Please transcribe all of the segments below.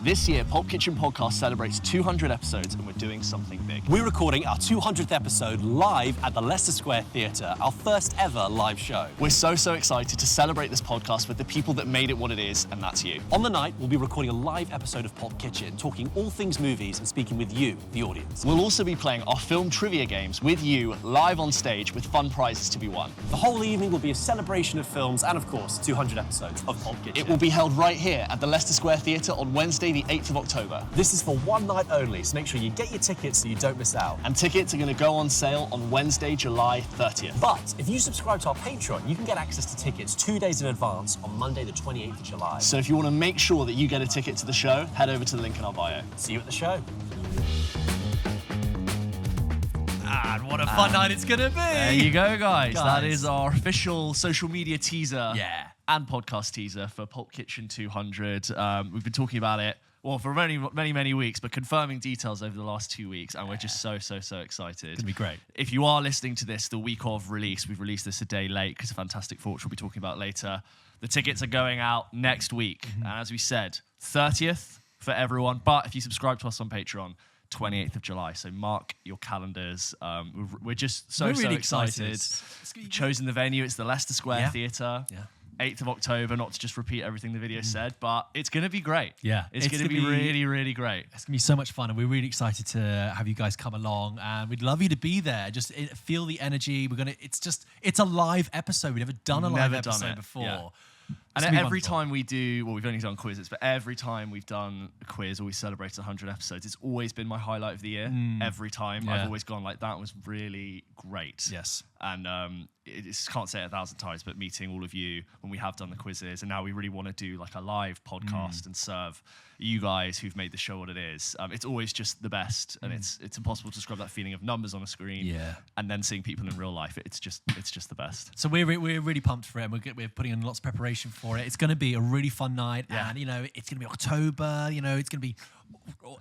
This year, Pulp Kitchen Podcast celebrates 200 episodes and we're doing something big. We're recording our 200th episode live at the Leicester Square Theatre, our first ever live show. We're so excited to celebrate this podcast with the people that made it what it is, and that's you. On the night, we'll be recording a live episode of Pulp Kitchen, talking all things movies and speaking with you, the audience. We'll also be playing our film trivia games with you live on stage with fun prizes to be won. The whole evening will be a celebration of films and, of course, 200 episodes of Pulp Kitchen. It will be held right here at the Leicester Square Theatre on Wednesday, the 8th of October. This is for one night only, so make sure you get your tickets so you don't miss out. And tickets are going to go on sale on Wednesday, July 30th. But if you subscribe to our Patreon, you can get access to tickets 2 days in advance on Monday, the 28th of July. So if you want to make sure that you get a ticket to the show, head over to the link in our bio. See you at the show. And what a fun night it's going to be. There you go, guys. That is our official social media teaser. Yeah. And podcast teaser for Pulp Kitchen 200. We've been talking about it, well, for many weeks, but confirming details over the last 2 weeks, and we're just so excited. It's going to be great. If you are listening to this the week of release, we've released this a day late because of Fantastic Four, which we'll be talking about later. The tickets are going out next week. And as we said, 30th for everyone, but if you subscribe to us on Patreon, 28th of July. So mark your calendars. We're just so really excited. We've chosen the venue. It's the Leicester Square Theatre. Yeah. 8th of October, not to just repeat everything the video said, but it's going to be great. Yeah. It's going to be really great. It's going to be so much fun, and we're really excited to have you guys come along, and we'd love you to be there. Just feel the energy. It's a live episode. We've never done a live episode before. Yeah. And every time we do, well, we've only done quizzes, but every time we've done a quiz or we celebrate 100 episodes, it's always been my highlight of the year. Every time. Yeah. I've always gone like, that was really great. Yes. And can't say it 1,000 times, but meeting all of you when we have done the quizzes, and now we really want to do like a live podcast and serve you guys who've made the show what it is. It's always just the best, and it's impossible to describe that feeling of numbers on a screen and then seeing people in real life. It's just the best. So we're really pumped for it. We're putting in lots of preparation for it. It's going to be a really fun night, and it's going to be October. It's going to be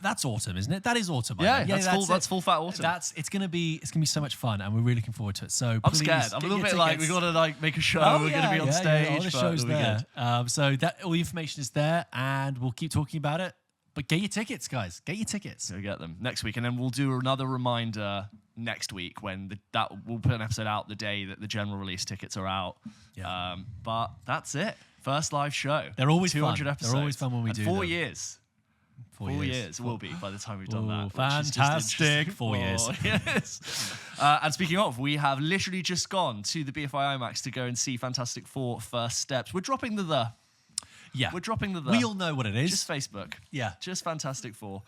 that's autumn, isn't it? That is autumn. That's full fat autumn. It's going to be so much fun, and we're really looking forward to it. So I'm scared. I'm a little bit like, we've got to make a show. We're going to be on stage. All the show's there. So that all the information is there, and we'll keep talking about it. But get your tickets, guys. Get your tickets. Go get them next week, and then we'll do another reminder next week when we'll put an episode out the day that the general release tickets are out. Yeah. But that's it. First live show. They're always 200 fun. episodes. They're always fun when we do 4 them. years. 4 years will be by the time we've done that. Fantastic. 4 years. Yes. And speaking of, we have literally just gone to the BFI IMAX to go and see Fantastic Four First Steps. We're dropping the. Yeah. We're dropping the. We all know what it is. Just Facebook. Yeah. Just Fantastic Four.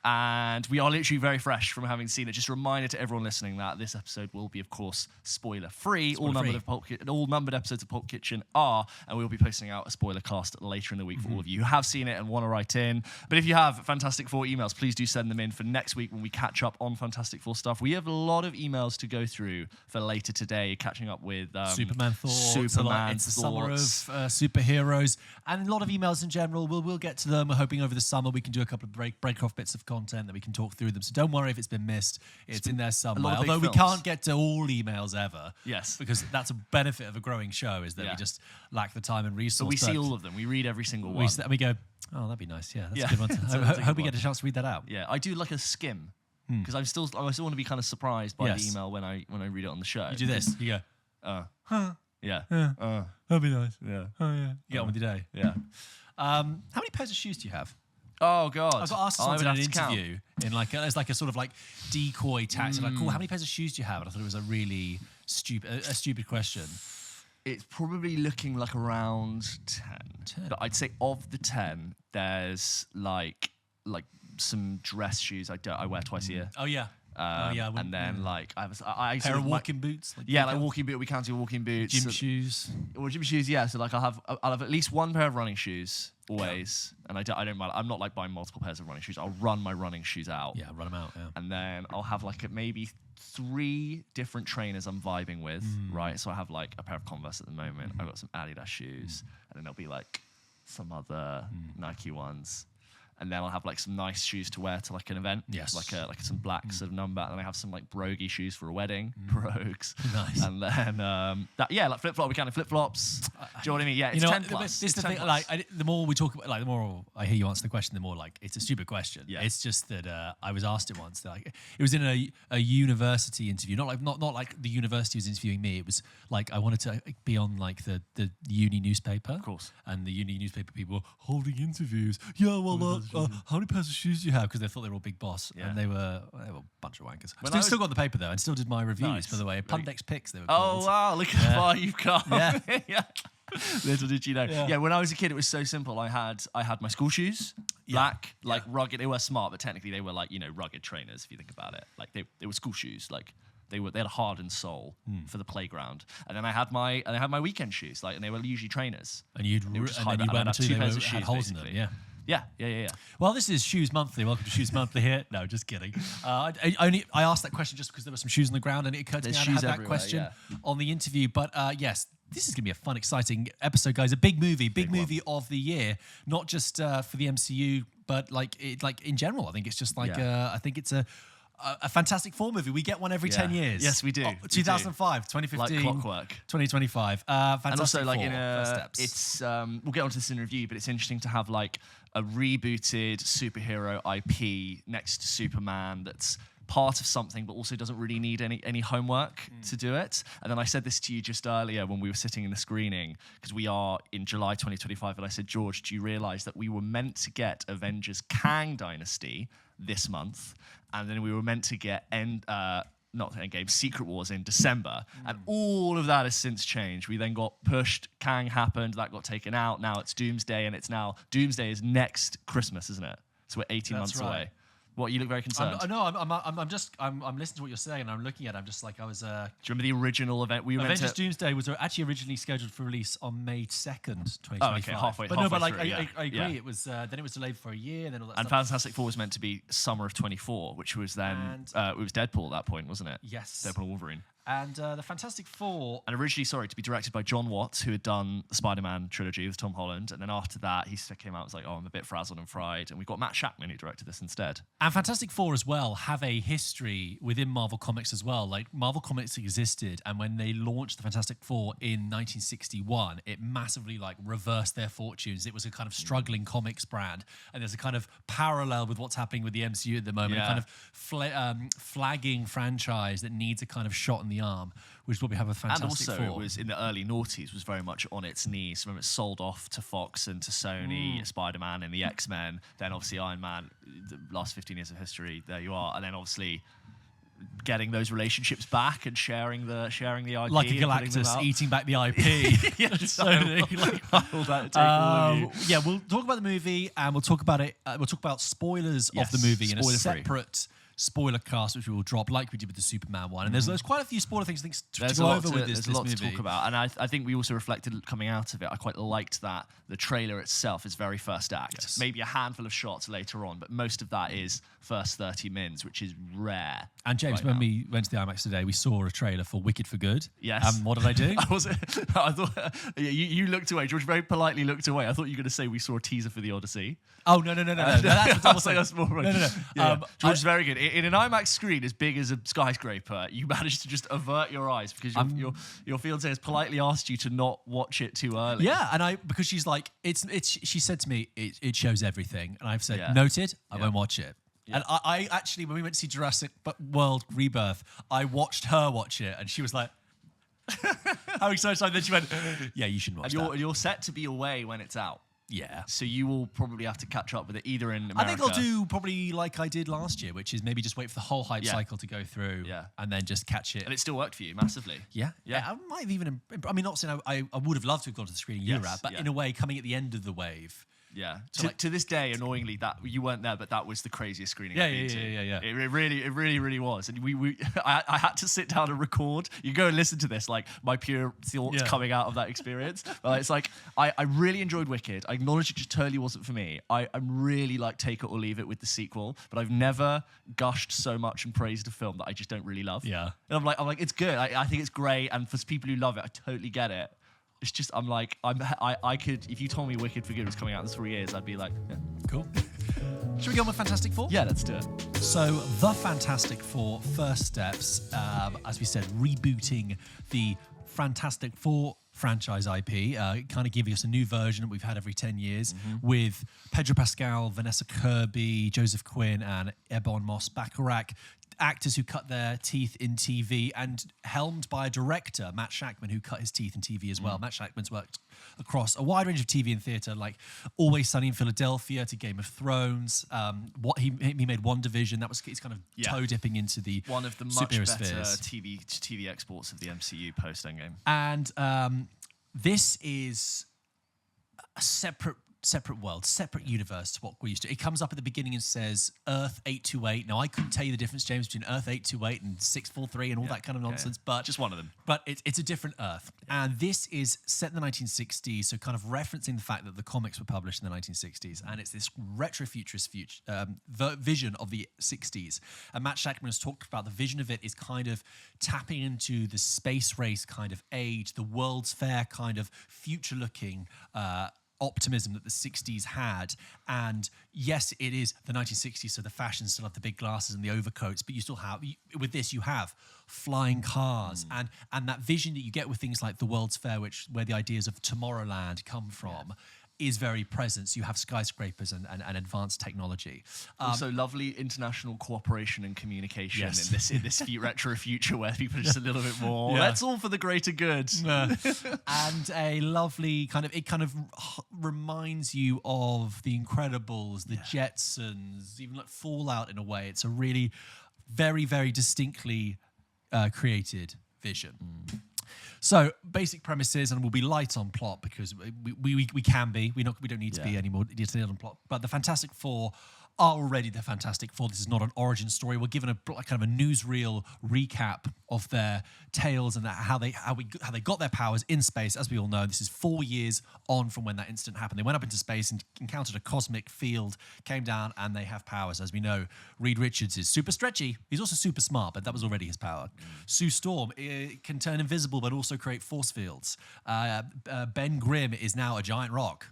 And we are literally very fresh from having seen it. Just a reminder to everyone listening that this episode will be, of course, spoiler-free. All numbered episodes of Pulp Kitchen are, and we'll be posting out a spoiler cast later in the week for all of you who have seen it and want to write in. But if you have Fantastic Four emails, please do send them in for next week when we catch up on Fantastic Four stuff. We have a lot of emails to go through for later today, catching up with Superman thoughts. It's the summer of superheroes, and a lot of emails in general. We'll get to them. We're hoping over the summer we can do a couple of break off bits of content that we can talk through them. So don't worry if it's been missed. It's in there somewhere. Although we can't get to all emails ever. Yes. Because that's a benefit of a growing show, is that we just lack the time and resources. But we see all of them. We read every single one. And we go, oh, that'd be nice. Yeah, that's a good one. I hope we get a chance to read that out. Yeah, I do like a skim. Because I still want to be kind of surprised by the email when I read it on the show. You do this. You go, Yeah. that'd be nice. Yeah. Oh, yeah. You get on with your day. Yeah. How many pairs of shoes do you have? Oh, God. I got asked this in an interview as like a sort of like decoy tactic. Like, cool, how many pairs of shoes do you have? And I thought it was a really stupid question. It's probably looking like around 10. But I'd say of the 10, there's like some dress shoes I wear twice a year. Oh, yeah. And then like I have a pair of walking boots. Like walking boot. We can't do walking boots. Gym shoes. Well, gym shoes. Yeah. So like I'll have at least one pair of running shoes always, and I don't mind. I'm not like buying multiple pairs of running shoes. I'll run my running shoes out. Yeah, run them out. Yeah. And then I'll have like maybe 3 different trainers I'm vibing with. Right. So I have like a pair of Converse at the moment. I've got some Adidas shoes, and then there'll be like some other Nike ones. and then I'll have like some nice shoes to wear to like an event. Yes. Like some black sort of number, and then I have some like broguey shoes for a wedding. Brogues. Nice. And then like flip-flop, we can have flip-flops. Do you know what I mean? Yeah, it's 10 plus. This is the thing. The more we talk about, like, the more I hear you answer the question, the more like it's a stupid question. Yeah. It's just that I was asked it once. Like, it was in a university interview, not like the university was interviewing me. It was like I wanted to be on like the uni newspaper. Of course. And the uni newspaper people were holding interviews. Yeah, well, how many pairs of shoes do you have? Because they thought they were all big boss, and they were a bunch of wankers. Still got the paper though, and still did my reviews. Nice. By the way, Pundex picks. They were called. Oh wow! Look how far you've come. Yeah. Yeah. Little did you know. Yeah, when I was a kid, it was so simple. I had my school shoes, black, like rugged. They were smart, but technically they were like, rugged trainers. If you think about it, like they were school shoes. Like they had a hardened sole for the playground. And then I had my weekend shoes, like, and they were usually trainers. And you went to two pairs of had shoes, holes in them. basically. Yeah. Well, this is Shoes Monthly. Welcome to Shoes Monthly here. No, just kidding. I asked that question just because there were some shoes on the ground, and it occurred to me I had that question on the interview. But yes, this is going to be a fun, exciting episode, guys. A big movie of the year, not just for the MCU, but like in general. I think it's just like I think it's a Fantastic Four movie. We get one every 10 years. Yes, we do. 2005, 2015, like clockwork. 2025. Fantastic and also, like, Four, first steps. it's we'll get onto this in review, but it's interesting to have like a rebooted superhero IP next to Superman that's part of something, but also doesn't really need any homework to do it. And then I said this to you just earlier when we were sitting in the screening, because we are in July 2025, and I said, George, do you realise that we were meant to get Avengers Kang Dynasty this month, and then we were meant to get not Endgame, Secret Wars in December, and all of that has since changed. We then got pushed, Kang happened, that got taken out, now it's Doomsday, and Doomsday is next Christmas, isn't it? So we're 18 months away. What, you look very concerned? I'm listening to what you're saying, and I'm looking at it. I'm just like, I was... Do you remember the original event? Avengers Doomsday was actually originally scheduled for release on May 2nd, 2025. Oh, okay, halfway but through, I agree. Yeah. It was then it was delayed for a year, and then all that and stuff. Fantastic Four was meant to be summer of 24, which was then... it was Deadpool at that point, wasn't it? Yes. Deadpool and Wolverine. And the Fantastic Four... And originally, to be directed by John Watts, who had done the Spider-Man trilogy with Tom Holland. And then after that, he came out and was like, I'm a bit frazzled and fried. And we got Matt Shakman, who directed this instead. And Fantastic Four as well have a history within Marvel Comics as well. Like, Marvel Comics existed, and when they launched the Fantastic Four in 1961, it massively, like, reversed their fortunes. It was a kind of struggling comics brand. And there's a kind of parallel with what's happening with the MCU at the moment. A kind of flagging franchise that needs a kind of shot in the arm, which is what we have with Fantastic Four. And also, it was in the early noughties, was very much on its knees. Remember, it sold off to Fox and to Sony, Spider-Man and the X-Men. Then obviously Iron Man, the last 15 years of history, there you are. And then obviously getting those relationships back and sharing the IP. Like a Galactus eating back the IP. Yeah, we'll talk about the movie, and we'll talk about it. We'll talk about spoilers of the movie in a separate spoiler cast, which we will drop like we did with the Superman one. And there's quite a few spoiler things to go over with this movie. There's a lot to talk about. And I think we also reflected coming out of it, I quite liked that the trailer itself is very first act. Yes. Maybe a handful of shots later on, but most of that is first 30 mins, which is rare. And James, when we went to the IMAX today, we saw a trailer for Wicked for Good. Yes. And what did I do? I thought you looked away. George very politely looked away. I thought you were going to say we saw a teaser for the Odyssey. Oh, no. That's more right. No. George's very good. In an IMAX screen as big as a skyscraper, you managed to just avert your eyes because your fiancé has politely asked you to not watch it too early. Yeah, and because she's like, she said to me, it shows everything. And I've said, noted, I won't watch it. Yeah. And I actually, when we went to see Jurassic World Rebirth, I watched her watch it, and she was like, how excited. And then she went, yeah, you shouldn't watch that. You're set to be away when it's out. Yeah. So you will probably have to catch up with it either in America. I think I'll do probably like I did last year, which is maybe just wait for the whole hype cycle to go through and then just catch it. And it still worked for you massively. Yeah. I might have even, I mean, not saying I would have loved to have gone to the screening you were at, but in a way, coming at the end of the wave. Yeah. To this day, annoyingly, that you weren't there, but that was the craziest screening. Yeah. It really was. And I had to sit down and record. You go and listen to this, like my pure thoughts coming out of that experience. It's like I really enjoyed Wicked. I acknowledge it just totally wasn't for me. I'm really like take it or leave it with the sequel, but I've never gushed so much and praised a film that I just don't really love. Yeah. And I'm like, it's good. I think it's great, and for people who love it, I totally get it. It's just, I could, if you told me Wicked for Good was coming out in 3 years, I'd be like, yeah. Cool. Should we go on with Fantastic Four? Yeah, let's do it. So, the Fantastic Four first steps, as we said, rebooting the Fantastic Four franchise IP, kind of giving us a new version that we've had every 10 years with Pedro Pascal, Vanessa Kirby, Joseph Quinn, and Ebon Moss-Bacharach, actors who cut their teeth in TV, and helmed by a director, Matt Shakman, who cut his teeth in TV as well. Matt Shakman's worked across a wide range of TV and theatre, like Always Sunny in Philadelphia to Game of Thrones. What he made WandaVision. He's kind of toe dipping into the one of the much better TV exports of the MCU post Endgame. And this is a separate world, separate universe to what we're used to. It comes up at the beginning and says Earth 828. Now, I couldn't tell you the difference, James, between Earth 828 and 643 and all that kind of nonsense, but just one of them. But it's a different Earth. And this is set in the 1960s, so kind of referencing the fact that the comics were published in the 1960s, and it's this retro-futurist vision of the 60s. And Matt Shakman has talked about the vision of it is kind of tapping into the space race kind of age, the World's Fair kind of future-looking optimism that the 60s had. And yes, it is the 1960s, so the fashion still have the big glasses and the overcoats, but you still have, with this, you have flying cars and that vision that you get with things like the World's Fair, where the ideas of Tomorrowland come from, is very present. So you have skyscrapers and advanced technology. Also, lovely international cooperation and communication in this retro future where people are just a little bit more. That's all for the greater good. And a lovely it reminds you of The Incredibles, The Jetsons, even like Fallout in a way. It's a really very, very distinctly created vision. So basic premises, and we'll be light on plot because we can be. We don't need to be any more detailed on plot. But the Fantastic Four are already the Fantastic Four. This is not an origin story. We're given a kind of a newsreel recap of their tales and how they got their powers in space. As we all know, this is 4 years on from when that incident happened. They went up into space and encountered a cosmic field, came down, and they have powers. As we know, Reed Richards is super stretchy. He's also super smart, but that was already his power. Sue Storm can turn invisible, but also create force fields. Ben Grimm is now a giant rock.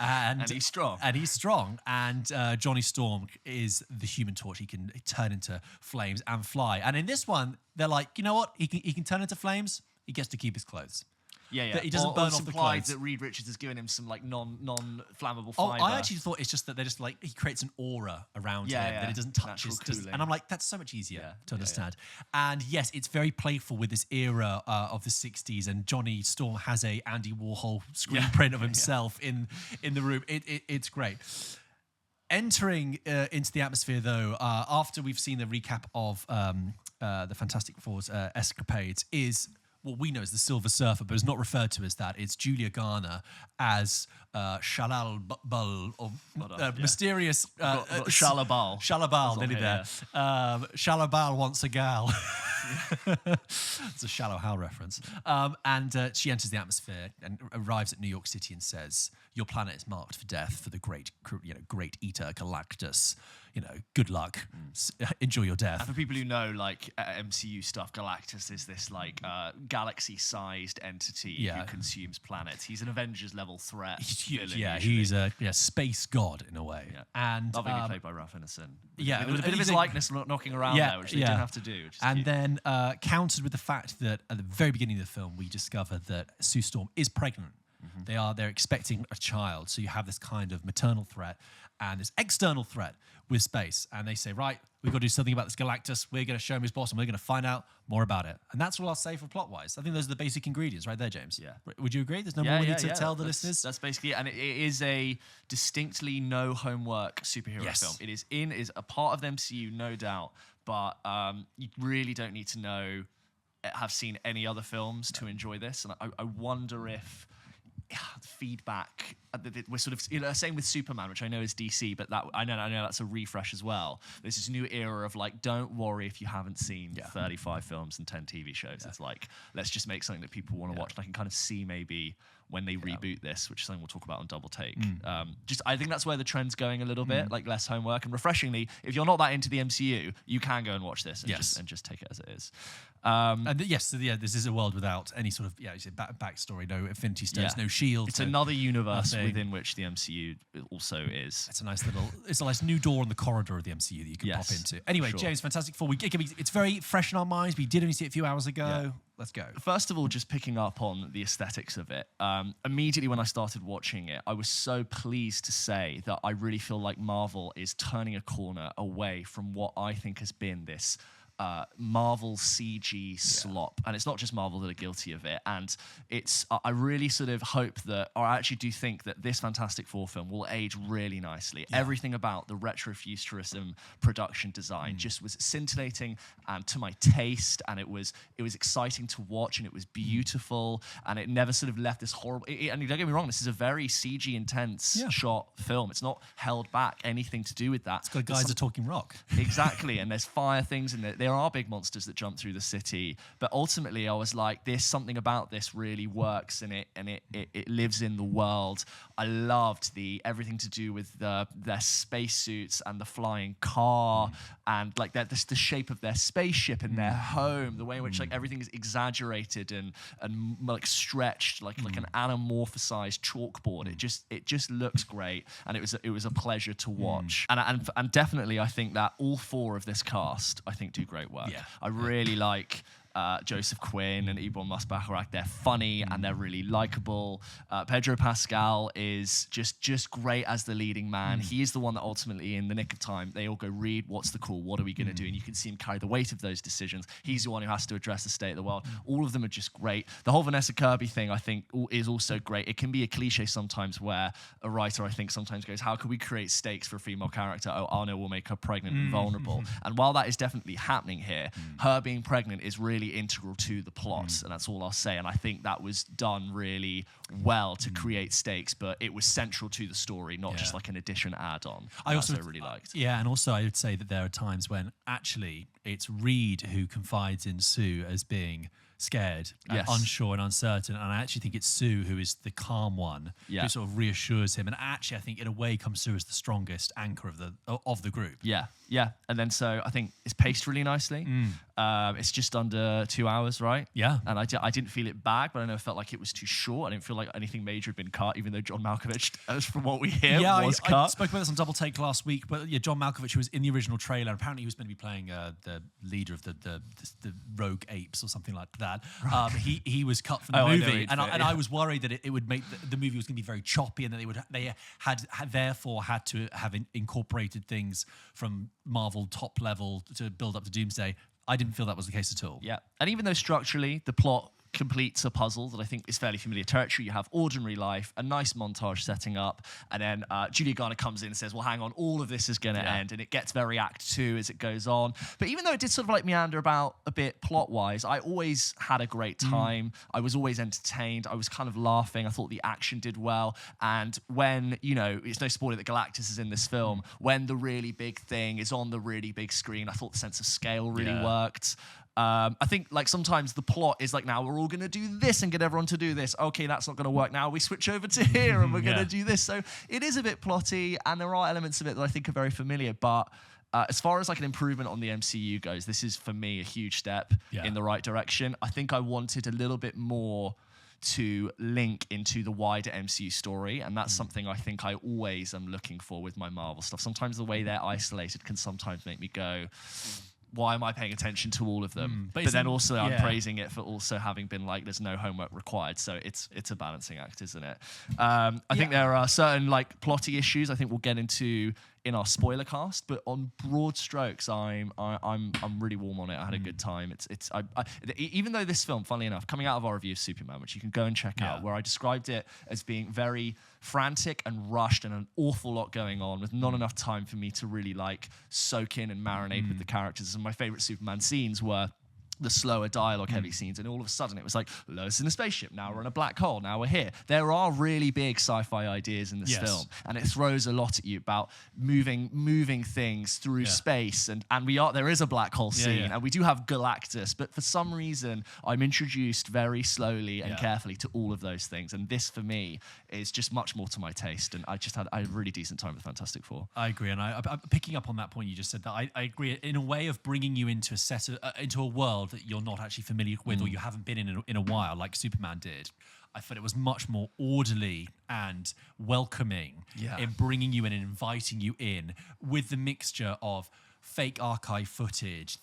And he's strong. And Johnny Storm is the Human Torch. He can turn into flames and fly. And in this one, they're like, you know what? He can turn into flames. He gets to keep his clothes. Yeah. He doesn't burn off the clothes. That Reed Richards has given him some like non-flammable fiber. I actually thought it's just that they're just like he creates an aura around him that it doesn't touch his. And I'm like, that's so much easier to understand. And yes, it's very playful with this era of the 60s. And Johnny Storm has a Andy Warhol screen print of himself in the room. It's great. Entering into the atmosphere, though, after we've seen the recap of the Fantastic Four's escapades, is what we know as the Silver Surfer, but is not referred to as that. It's Julia Garner as Shalal Bal, or mysterious... Shalabal. Shalabal, nearly there. Shalabal wants a gal. It's a Shallow Hal reference. And she enters the atmosphere and arrives at New York City and says, your planet is marked for death for the great eater Galactus. Good luck. Enjoy your death. And for people who know, like MCU stuff, Galactus is this like galaxy-sized entity who consumes planets. He's an Avengers level threat. He's a space god in a way. Yeah. And lovingly played by Ralph Ineson. Yeah, with a bit of his likeness knocking around there, which they didn't have to do. And then countered with the fact that at the very beginning of the film, we discover that Sue Storm is pregnant. They're expecting a child, so you have this kind of maternal threat and this external threat with space. And they say, right, we've got to do something about this Galactus. We're going to show him his boss, and we're going to find out more about it. And that's all I'll say for plot-wise. I think those are the basic ingredients right there, James. Yeah. Would you agree? There's no more we need to tell the listeners? That's basically it. And it is a distinctly no homework superhero film. It is a part of the MCU, no doubt. But you really don't need to have seen any other films to enjoy this. And I wonder if feedback we're sort of same with Superman, which I know is DC, but that I know that's a refresh as well. There's this new era of like, don't worry if you haven't seen 35 films and 10 TV shows. It's like, let's just make something that people want to watch. And I can kind of see maybe when they reboot this, which is something we'll talk about on Double Take. I think that's where the trend's going a little bit, like less homework. And refreshingly, if you're not that into the MCU, you can go and watch this and just take it as it is. This is a world without any sort of backstory, no Infinity Stones, no shield. It's another universe within which the MCU also is. It's a nice new door in the corridor of the MCU that you can pop into. Anyway, James, Fantastic Four. It's very fresh in our minds. We did only see it a few hours ago. Yeah. Let's go. First of all, just picking up on the aesthetics of it. Immediately when I started watching it, I was so pleased to say that I really feel like Marvel is turning a corner away from what I think has been this Marvel CG slop, and it's not just Marvel that are guilty of it. And I really sort of hope that, or I actually do think that this Fantastic Four film will age really nicely. Everything about the retrofuturism production design just was scintillating and to my taste, and it was exciting to watch, and it was beautiful, and it never sort of left this horrible. And don't get me wrong, this is a very CG intense shot film. It's not held back anything to do with that. It's got guys are talking rock. Exactly, and there's fire things in there are big monsters that jump through the city, but ultimately I was like, there's something about this really works, and it lives in the world. I loved everything to do with their spacesuits and the flying car, and like the shape of their spaceship and their home, the way in which like everything is exaggerated and like stretched like an anamorphosized chalkboard. It just looks great, and it was a pleasure to watch. And definitely I think that all four of this cast I think do great work. I really like Joseph Quinn and Ebon Moss-Bachrach. They're funny and they're really likable. Pedro Pascal is just great as the leading man. He is the one that ultimately, in the nick of time, they all go, Reed, what's the call? What are we going to do? And you can see him carry the weight of those decisions. He's the one who has to address the state of the world. All of them are just great. The whole Vanessa Kirby thing, I think, is also great. It can be a cliche sometimes where a writer, I think, sometimes goes, how can we create stakes for a female character? Oh, Arno will make her pregnant and vulnerable. And while that is definitely happening here, her being pregnant is really integral to the plot, and that's all I'll say. And I think that was done really well to create stakes, but it was central to the story, not just like an addition add-on. I also really liked. And also I would say that there are times when actually it's Reed who confides in Sue as being scared and unsure and uncertain, and I actually think it's Sue who is the calm one who sort of reassures him, and actually I think in a way comes through as the strongest anchor of the group. And then so I think it's paced really nicely. It's just under 2 hours, right? And I didn't feel it bag, but I know it felt like it was too short. I didn't feel like anything major had been cut, even though John Malkovich, as from what we hear, was cut. I spoke about this on Double Take last week, but John Malkovich, who was in the original trailer, apparently he was meant to be playing the leader of the rogue apes or something like that. He was cut from the movie, and I was worried that it would make the movie was going to be very choppy, and that they had therefore had to have incorporated things from Marvel top level to build up to Doomsday. I didn't feel that was the case at all. And even though structurally the plot completes a puzzle that I think is fairly familiar territory. You have ordinary life, a nice montage setting up, and then Julia Garner comes in and says, well, hang on, all of this is going to end, and it gets very Act 2 as it goes on. But even though it did sort of like meander about a bit plot-wise, I always had a great time. I was always entertained. I was kind of laughing. I thought the action did well. And when, it's no spoiler that Galactus is in this film, when the really big thing is on the really big screen, I thought the sense of scale really worked. I think like sometimes the plot is like, now we're all going to do this and get everyone to do this. Okay, that's not going to work. Now we switch over to here and we're going to do this. So it is a bit plotty, and there are elements of it that I think are very familiar. But as far as like an improvement on the MCU goes, this is for me a huge step in the right direction. I think I wanted a little bit more to link into the wider MCU story, and that's something I think I always am looking for with my Marvel stuff. Sometimes the way they're isolated can sometimes make me go, why am I paying attention to all of them? But then also I'm praising it for also having been like, there's no homework required. So it's a balancing act, isn't it? I think there are certain like plotty issues I think we'll get into in our spoiler cast, but on broad strokes, I'm really warm on it. I had a good time. Even though this film, funnily enough, coming out of our review of Superman, which you can go and check out, where I described it as being very frantic and rushed and an awful lot going on with not enough time for me to really like soak in and marinate with the characters. And my favorite Superman scenes were the slower dialogue heavy scenes, and all of a sudden it was like Lois in a spaceship, now we're in a black hole, now we're here. There are really big sci-fi ideas in this film, and it throws a lot at you about moving things through space, and there is a black hole scene, and we do have Galactus, but for some reason I'm introduced very slowly and carefully to all of those things, and this for me is just much more to my taste, and I had a really decent time with Fantastic Four. I agree, and I'm picking up on that point you just said, that I agree in a way of bringing you into into a world that you're not actually familiar with or you haven't been in a while, like Superman did. I thought it was much more orderly and welcoming in bringing you in and inviting you in with the mixture of fake archive footage.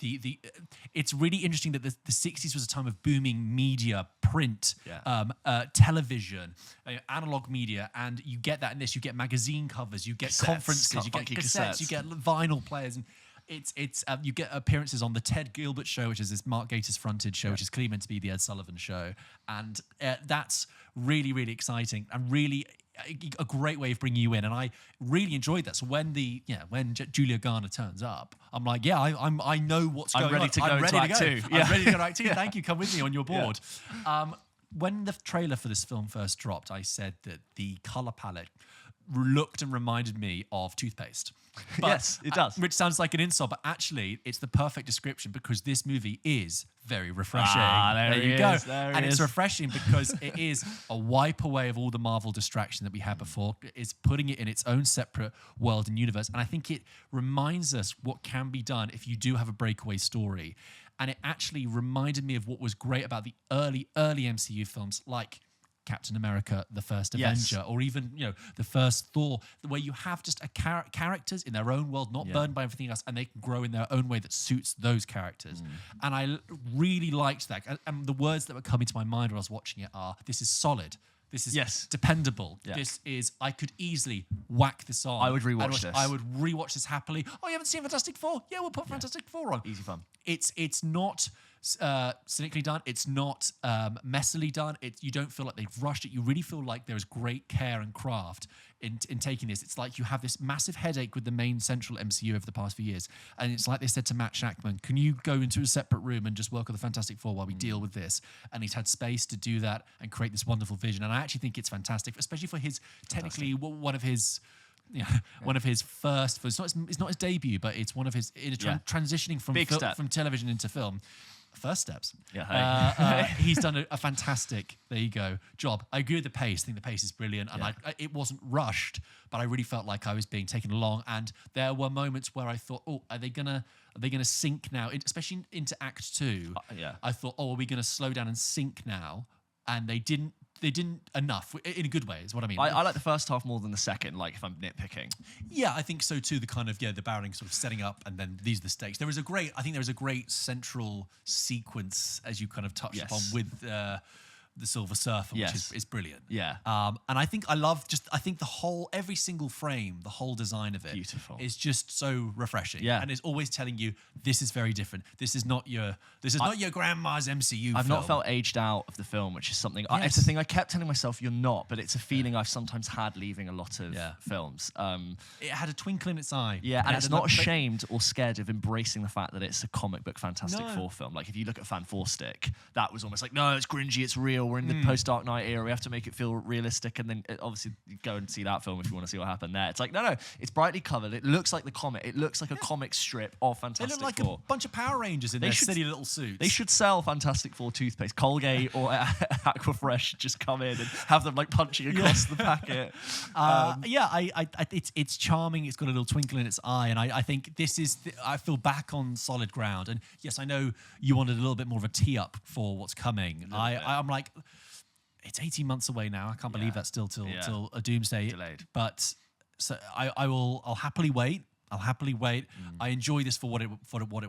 It's really interesting that the 60s was a time of booming media, print, television, analog media, and you get that in this. You get magazine covers, you get conferences, you get cassettes, you get vinyl players, and you get appearances on the Ted Gilbert Show, which is this Mark Gatiss fronted show, which is clearly meant to be the Ed Sullivan Show, and that's really, really exciting and really a great way of bringing you in. And I really enjoyed that. So when Julia Garner turns up, I'm like, I know what's going on. I'm ready to go to Act 2. I'm ready to go to Act 2. Thank you. Come with me on your board. When the trailer for this film first dropped, I said that the color palette looked and reminded me of toothpaste. But, yes, it does. Which sounds like an insult, but actually it's the perfect description because this movie is very refreshing. There you go. And it's refreshing because it is a wipe away of all the Marvel distraction that we had before. It's putting it in its own separate world and universe. And I think it reminds us what can be done if you do have a breakaway story. And it actually reminded me of what was great about the early MCU films, like Captain America, the first Avenger, or even the first Thor, where you have just characters in their own world, not burned by everything else, and they can grow in their own way that suits those characters. And I really liked that. And the words that were coming to my mind when I was watching it are, this is solid. This is dependable. Yeah. This is, I could easily whack this on. I would rewatch this. I would rewatch this happily. Oh, you haven't seen Fantastic Four? Yeah, we'll put Fantastic Four on. Easy fun. It's not cynically done. It's not messily done. You don't feel like they've rushed it. You really feel like there's great care and craft in taking this. It's like you have this massive headache with the main central MCU over the past few years. And it's like they said to Matt Shackman, can you go into a separate room and just work on the Fantastic Four while we deal with this? And he's had space to do that and create this wonderful vision. And I actually think it's fantastic, especially for his technically one of his first. It's not his debut, but it's one of his transitioning from television into film. First steps. Yeah, he's done a fantastic, there you go, job. I agree with the pace. I think the pace is brilliant, and it wasn't rushed, but I really felt like I was being taken along. And there were moments where I thought, oh, are they gonna sink now? Especially into Act 2. I thought, oh, are we gonna slow down and sink now? And they didn't enough, in a good way, is what I mean. I like the first half more than the second, like if I'm nitpicking. Yeah, I think so too. The kind of, the barreling sort of setting up and then these are the stakes. There is a great central sequence, as you kind of touched upon, with the Silver Surfer, which is brilliant. Yeah. And I think every single frame, the whole design of it beautiful. Is just so refreshing. Yeah. And it's always telling you, this is very different. This is not your grandma's MCU I've film. not felt aged out of the film, which is something, it's a thing I kept telling myself you're not, but it's a feeling I've sometimes had leaving a lot of films. It had a twinkle in its eye. Yeah, and it's not ashamed or scared of embracing the fact that it's a comic book Fantastic Four film. Like if you look at Fan Four Stick, that was almost like, no, it's cringy, it's real. We're in the post-Dark Knight era. We have to make it feel realistic. And then obviously you go and see that film if you want to see what happened there. It's like, no, it's brightly covered. It looks like the comic. It looks like a comic strip of Fantastic Four. They look like a bunch of Power Rangers in their silly little suits. They should sell Fantastic Four toothpaste. Colgate or Aquafresh should just come in and have them like punching across the packet. It's charming. It's got a little twinkle in its eye. And I think I feel back on solid ground. And yes, I know you wanted a little bit more of a tee up for what's coming. I'm like, it's 18 months away now. I can't believe that's still till a doomsday. Delayed. But so I'll happily wait. I enjoy this for what it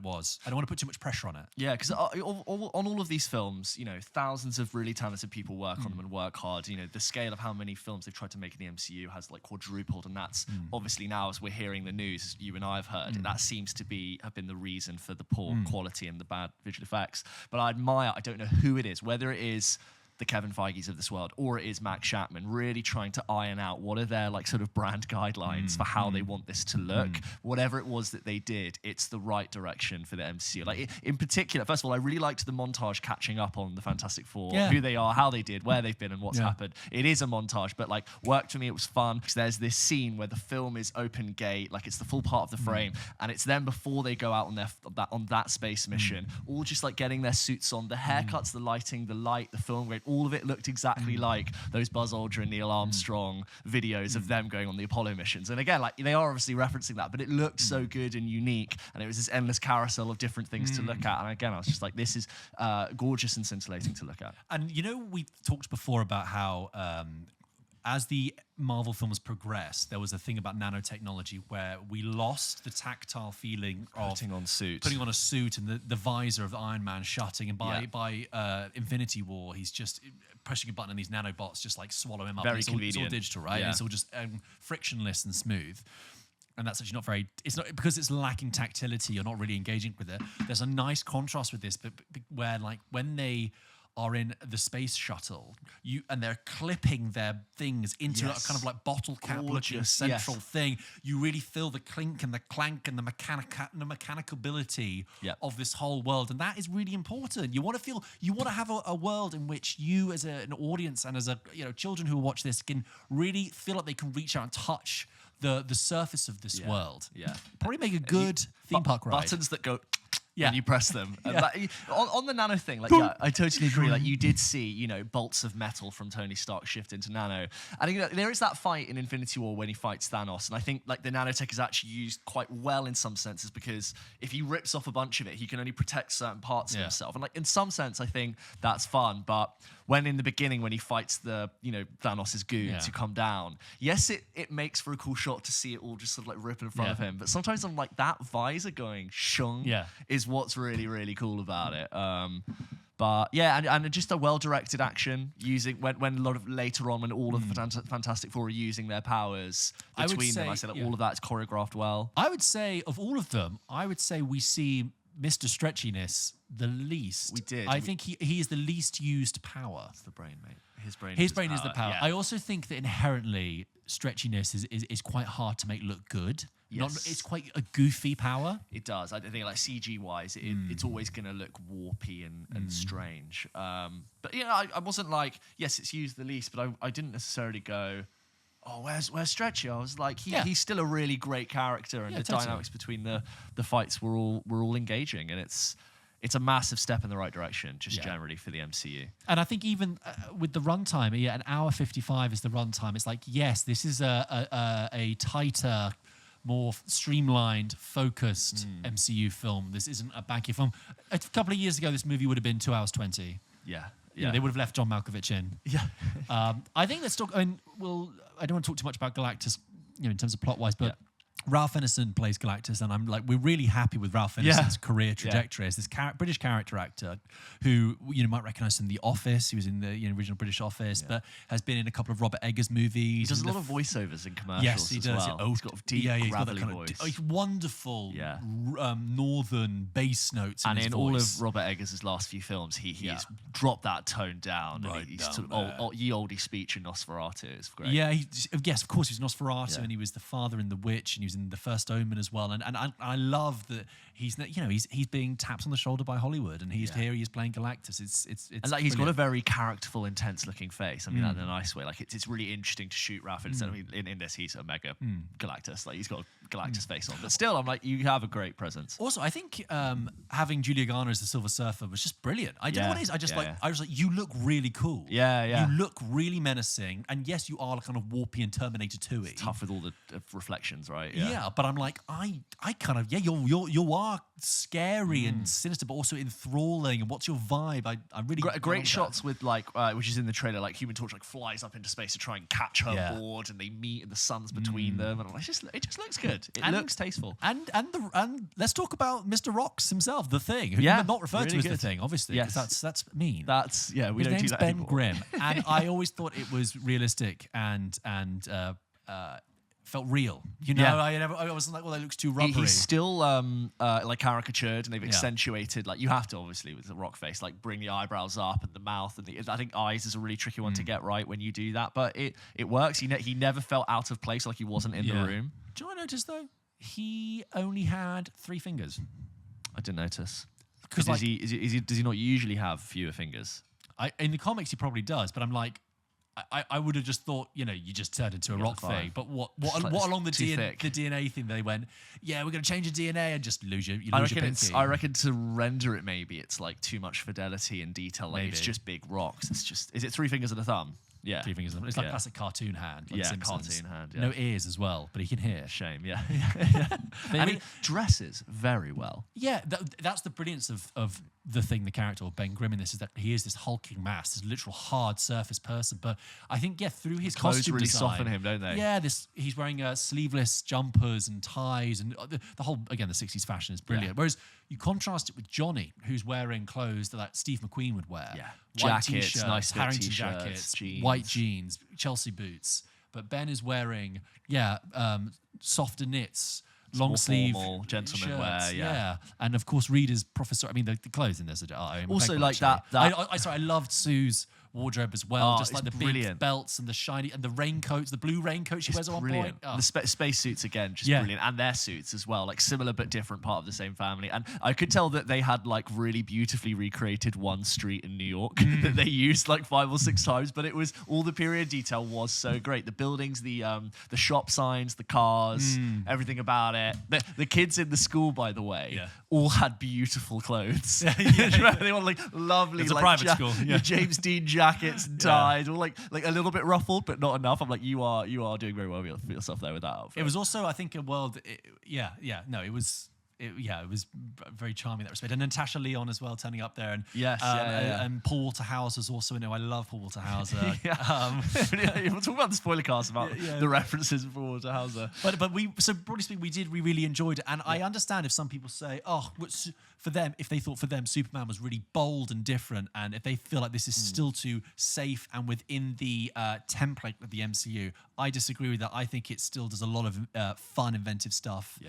was. I don't want to put too much pressure on it. Yeah, because on all of these films, thousands of really talented people work on them and work hard. The scale of how many films they've tried to make in the MCU has like quadrupled, and that's obviously now, as we're hearing the news, as you and I have heard, that seems to have been the reason for the poor quality and the bad visual effects. But I don't know who it is, whether it is the Kevin Feige's of this world, or it is Max Shatman really trying to iron out what are their like sort of brand guidelines for how they want this to look. Whatever it was that they did, it's the right direction for the MCU. Like in particular, first of all, I really liked the montage catching up on the Fantastic Four, who they are, how they did, where they've been, and what's happened. It is a montage, but like worked for me. It was fun because there's this scene where the film is open gate, like it's the full part of the frame, and it's them before they go out on that space mission, all just like getting their suits on, the haircuts, the lighting, the light, the film grade, all of it looked exactly like those Buzz Aldrin, Neil Armstrong videos of them going on the Apollo missions. And again, like they are obviously referencing that, but it looked so good and unique, and it was this endless carousel of different things to look at. And again, I was just like, this is gorgeous and scintillating to look at. And you know, we talked before about how as the Marvel films progressed, there was a thing about nanotechnology where we lost the tactile feeling of putting on a suit and the visor of Iron Man shutting. And by Infinity War, he's just pressing a button and these nanobots just like swallow him up. Very convenient. It's all digital, right? Yeah. It's all just frictionless and smooth. And that's actually not very. It's not because it's lacking tactility. You're not really engaging with it. There's a nice contrast with this, but where like when they are in the space shuttle, and they're clipping their things into a kind of like bottle cap looking central thing. You really feel the clink and the clank and the mechanicability of this whole world, and that is really important. You want to have a world in which you, as an audience and as children who watch this, can really feel like they can reach out and touch the surface of this world. Yeah, probably make a good theme park ride. Buttons that go. Yeah, and you press them. And on the nano thing, like, I totally agree. Like, you did see, bolts of metal from Tony Stark shift into nano. And there is that fight in Infinity War when he fights Thanos, and I think like the nanotech is actually used quite well in some senses, because if he rips off a bunch of it, he can only protect certain parts of himself. And like in some sense, I think that's fun. But when in the beginning, when he fights the Thanos' goons who come down, yes, it makes for a cool shot to see it all just sort of like rip in front of him. But sometimes I'm like, that visor going shung is what's really, really cool about it. But yeah, and just a well-directed action using when a lot of later on when all of the Fantastic Four are using their powers between them. I say that all of that is choreographed well. I would say of all of them, we see Mr. Stretchiness the least. We did. I think he is the least used power. It's the brain, mate. His brain is the power. Yeah. I also think that inherently stretchiness is quite hard to make look good. Yes. It's quite a goofy power. It does. I think like CG wise, it's always going to look warpy and strange. But I wasn't like, yes, it's used the least, but I didn't necessarily go, oh, where's Stretchy? I was like, he's still a really great character, and the dynamics between the fights were all engaging, and it's a massive step in the right direction, just generally for the MCU. And I think even with the runtime, an hour 55 is the runtime. It's like, yes, this is a tighter, more streamlined, focused MCU film. This isn't a banky film. A couple of years ago, this movie would have been 2 hours 20. Yeah. They would have left John Malkovich in. Yeah. I think let's talk. I don't want to talk too much about Galactus, in terms of plot wise, but Ralph Ineson plays Galactus, and I'm like, we're really happy with Ralph Ineson's career trajectory as this British character actor who might recognise from The Office. He was in the original British Office, but has been in a couple of Robert Eggers movies. He does a lot of voiceovers in commercials. Yes, he does. Well. He's got a deep, gravelly voice. He's wonderful northern bass notes. And in all of Robert Eggers' last few films, he's dropped that tone down. Right, and he's sort of ye oldie speech in Nosferatu. It's great. Yeah, yes, of course, he was Nosferatu, and he was the father in The Witch, and he was in The First Omen as well. And I love that he's being tapped on the shoulder by Hollywood, and he's playing Galactus. It's and like he's got a very characterful, intense looking face. I mean that in a nice way. Like it's really interesting to shoot Ralph. I mean, in this, he's a mega Galactus. Like he's got a Galactus face on, but still, I'm like, you have a great presence. Also, I think having Julia Garner as the Silver Surfer was just brilliant. I don't know what it is. I was like, you look really cool. Yeah. You look really menacing, and yes, you are kind of warpy and Terminator 2-y. It's tough with all the reflections, right? Yeah, but I'm like, I kind of you are scary and sinister, but also enthralling. And what's your vibe? I really great shots with like which is in the trailer. Like Human Torch like flies up into space to try and catch her board, and they meet, and the sun's between them, and it just looks good. It looks tasteful. And let's talk about Mr. Rocks himself, the Thing, who not referred really to as good. the Thing, obviously, because that's mean. We His don't name's do that Ben anymore. Grimm, and I always thought it was realistic and felt real. You know, I wasn't like, well, that looks too rubbery. He's still like caricatured, and they've accentuated. Like you have to obviously with the rock face, like bring the eyebrows up and the mouth, and I think eyes is a really tricky one to get right when you do that. But it works. He never felt out of place, like he wasn't in the room. Do you know what I noticed though? He only had 3 fingers. I didn't notice. Because does he not usually have fewer fingers? In the comics, he probably does, but I'm like, I would have just thought, you know, you just turned into a rock thing. But what along the DNA thing they went, yeah, we're going to change the DNA and just lose your pinky. I reckon to render it, maybe it's like too much fidelity and detail. Like it's just big rocks. It's just, is it 3 fingers and a thumb? Yeah. 3 fingers. It's like classic cartoon hand. Like cartoon hand. Yeah. No ears as well, but he can hear. Shame, yeah. And he dresses very well. Yeah, that's the brilliance of the thing, the character of Ben Grimm in this, is that he is this hulking mass, this literal hard surface person. But I think, through his costume really design, soften him, don't they? Yeah, he's wearing sleeveless jumpers and ties, and the whole, again, the 60s fashion is brilliant. Whereas you contrast it with Johnny, who's wearing clothes that Steve McQueen would wear. Yeah. White Jackets, t-shirts, nice Harrington t-shirts, jackets, jeans. white jeans, Chelsea boots. But Ben is wearing, softer knits, long sleeve gentleman shirts, wear, yeah. And of course, Reader's Professor. I mean, the clothes in this are also like that. I loved Sue's wardrobe as well, just like the brilliant. big belts and the shiny and the raincoats, the blue raincoat she wears at one point. The space suits again, just brilliant, and their suits as well, like similar but different, part of the same family. And I could tell that they had like really beautifully recreated one street in New York that they used like 5 or 6 times, but it was all the period detail was so great. The buildings, the shop signs, the cars, everything about it. The kids in the school, by the way, all had beautiful clothes. They all like lovely, it's a like private school. Yeah. James Dean jackets and ties, all like a little bit ruffled, but not enough. I'm like, you are doing very well for yourself there with that outfit. It was also, I think, a world. It was very charming in that respect. And Natasha Lyonne as well, turning up there, and and Paul Walter Hauser's also in it. I love Paul Walter Hauser. We'll talk about the spoiler cast about the references of Paul Walter Hauser. But so broadly speaking, we really enjoyed it, and I understand if some people say, for them, if they thought for them Superman was really bold and different, and if they feel like this is still too safe and within the template of the MCU, I disagree with that. I think it still does a lot of fun, inventive stuff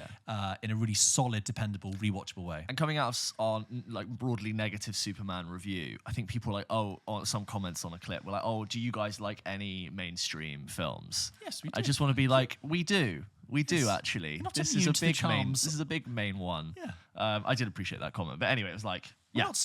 in a really solid, dependable, rewatchable way. And coming out of our like broadly negative Superman review, I think people are like, some comments on a clip were like, do you guys like any mainstream films? Yes, we do. I just want to be like, we do. We do actually. This is a big main one. Yeah. I did appreciate that comment, but anyway, it was like,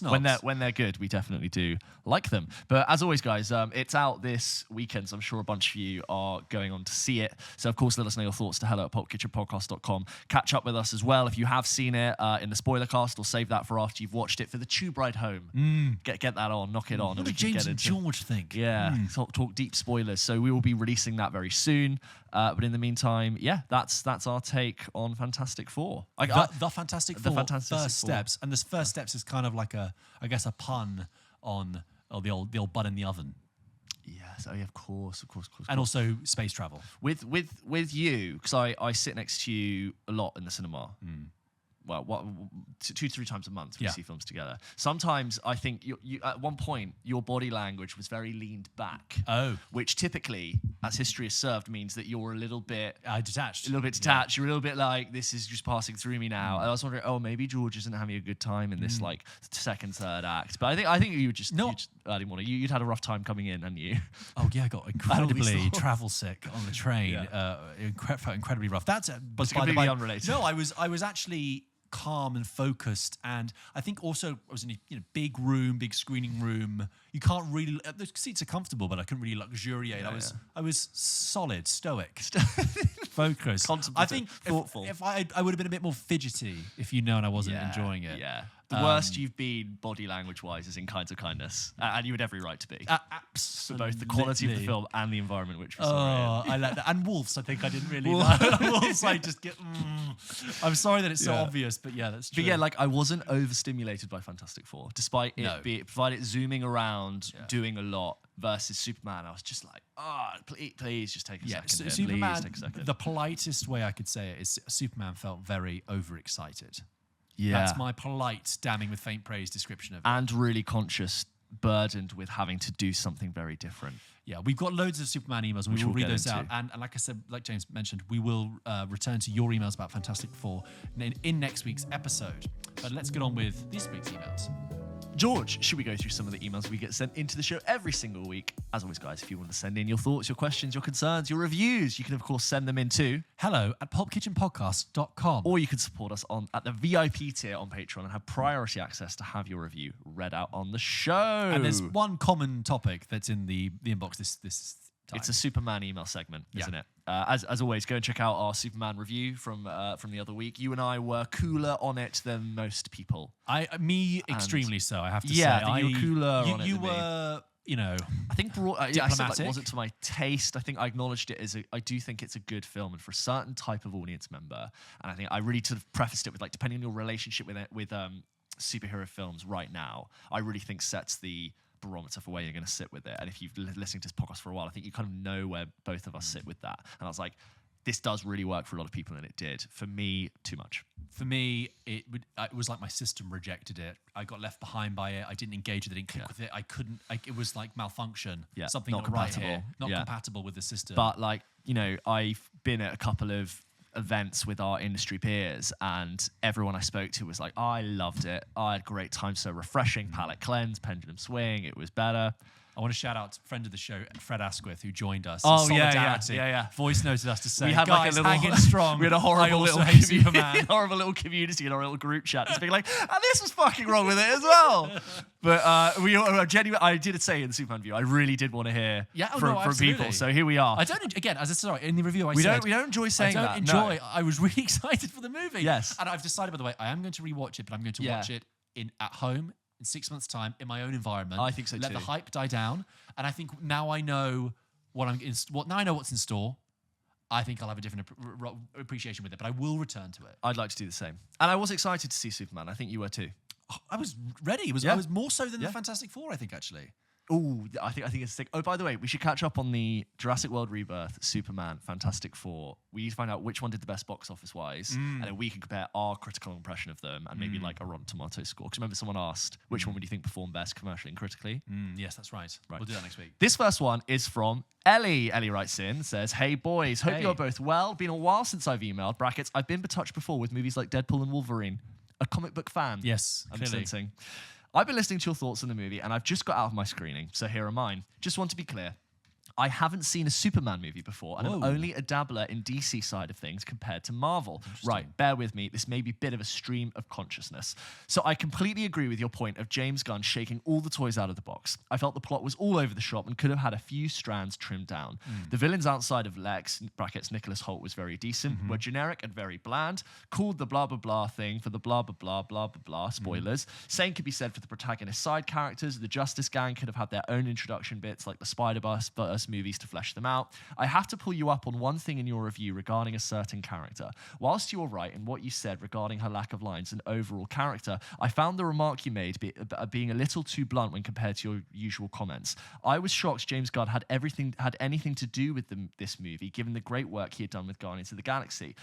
when they're good, we definitely do like them. But as always, guys, it's out this weekend, so I'm sure a bunch of you are going on to see it. So of course, let us know your thoughts to hello@pulpkitchenpodcast.com. Catch up with us as well if you have seen it in the spoiler cast, or save that for after you've watched it for the tube ride home. Get that on, knock it on. What did James and George think? Yeah, talk deep spoilers. So we will be releasing that very soon. But in the meantime, that's our take on Fantastic Four. The Fantastic Four first steps, and this first steps is kind of like a pun on the old bun in the oven. Yes, of course. And also space travel. With you, because I sit next to you a lot in the cinema. Well, 2 to 3 times a month we see films together. Sometimes I think you at one point your body language was very leaned back. Which typically, as history has served, means that you're a little bit detached. You're a little bit like, this is just passing through me now. And I was wondering, maybe George isn't having a good time in this like second, third act. But I think you just I didn't want to. You'd had a rough time coming in, hadn't you? Oh yeah, I got incredibly travel sick on the train. Felt incredibly rough. That's completely unrelated. No, I was actually calm and focused, and I think also I was in a big screening room. You can't really, the seats are comfortable, but I couldn't really luxuriate. I was solid, stoic, focused. I think thoughtful. If I would have been a bit more fidgety if you'd known I wasn't enjoying it. Yeah. The worst you've been body language-wise is in Kinds of Kindness, and you had every right to be. Absolutely. For both the quality of the film and the environment which we saw it in. I like that. And Wolves, I think I didn't really like. Wolves, I just get... I'm sorry that it's so obvious, but yeah, that's true. But yeah, I wasn't overstimulated by Fantastic Four, despite it provided zooming around, doing a lot, versus Superman. I was just like, please just take a second. Superman, please take a second. The politest way I could say it is Superman felt very overexcited. Yeah. That's my polite, damning with faint praise description of it. And really conscious burdened with having to do something very different. Yeah, we've got loads of Superman emails. We will read those out. And like I said, like James mentioned, we will return to your emails about Fantastic Four in next week's episode. But let's get on with this week's emails. George, should we go through some of the emails we get sent into the show every single week? As always, guys, if you want to send in your thoughts, your questions, your concerns, your reviews, you can, of course, send them in to hello@pulpkitchenpodcast.com. Or you can support us at the VIP tier on Patreon and have priority access to have your review read out on the show. And there's one common topic that's in the inbox this time. It's a Superman email segment, isn't it? As always, go and check out our Superman review from the other week. You and I were cooler on it than most people. Extremely so, I have to say. Yeah, I think you were cooler on it You than me. were, you know, I think I said, diplomatic. wasn't to my taste. I think I acknowledged it as I do think it's a good film and for a certain type of audience member. And I think I really sort of prefaced it with depending on your relationship with superhero films right now, I really think sets the barometer for where you're going to sit with it. And if you've listening to this podcast for a while, I think you kind of know where both of us sit with that. And I was like, this does really work for a lot of people, and it did. For me, too much. For me, it was like my system rejected it. I got left behind by it. I didn't engage with it, didn't click with it. I couldn't. It was like malfunction. Yeah, something not not right compatible. here, not compatible with the system. But I've been at a couple of events with our industry peers, and everyone I spoke to was like, oh, I loved it. I had a great time. So refreshing, palate cleanse, pendulum swing. It was better. I want to shout out friend of the show, Fred Asquith, who joined us. Oh, Solidarity. yeah. Voice noted us to say, We had guys, hang in strong. We had a I horrible also little hate Superman. horrible little community in our little group chat, just being like, this was fucking wrong with it as well. But we are genuine. I did say in the Superman view, I really did want to hear from people. So here we are. I don't. Again, as I said in the review, we don't enjoy saying that. I don't enjoy. No. I was really excited for the movie. Yes, and I've decided, by the way, I am going to rewatch it, but I'm going to watch it at home. In 6 months' time, in my own environment. I think so Let too. the hype die down, and I think now I know now I know what's in store. I think I'll have a different appreciation with it, but I will return to it. I'd like to do the same, and I was excited to see Superman. I think you were too. Oh, I was ready. I was more so than the Fantastic Four, I think, actually. Oh, I think it's sick. Oh, by the way, we should catch up on the Jurassic World Rebirth, Superman, Fantastic Four. We need to find out which one did the best box office wise, and then we can compare our critical impression of them and maybe like a Rotten Tomatoes score. Because remember, someone asked which one would you think performed best commercially and critically? Yes, that's right. We'll do that next week. This first one is from Ellie. Ellie writes in, says, "Hey boys, hope you're both well. Been a while since I've emailed. Brackets. I've been touched before with movies like Deadpool and Wolverine. A comic book fan. Yes, I'm clearly. sensing. I've been listening to your thoughts on the movie, and I've just got out of my screening, so here are mine. Just want to be clear. I haven't seen a Superman movie before, and I'm only a dabbler in DC side of things compared to Marvel. Right, bear with me. This may be a bit of a stream of consciousness. So I completely agree with your point of James Gunn shaking all the toys out of the box. I felt the plot was all over the shop and could have had a few strands trimmed down. The villains outside of Lex, brackets Nicholas Hoult, was very decent, were generic and very bland, called the blah blah blah thing for the blah blah blah blah blah blah, spoilers. Same could be said for the protagonist side characters. The Justice Gang could have had their own introduction bits like the Spider-Verse movies to flesh them out. I have to pull you up on one thing in your review regarding a certain character. Whilst you were right in what you said regarding her lack of lines and overall character, I found the remark you made being a little too blunt when compared to your usual comments. I was shocked James Gunn had anything to do with this movie, given the great work he had done with Guardians of the Galaxy.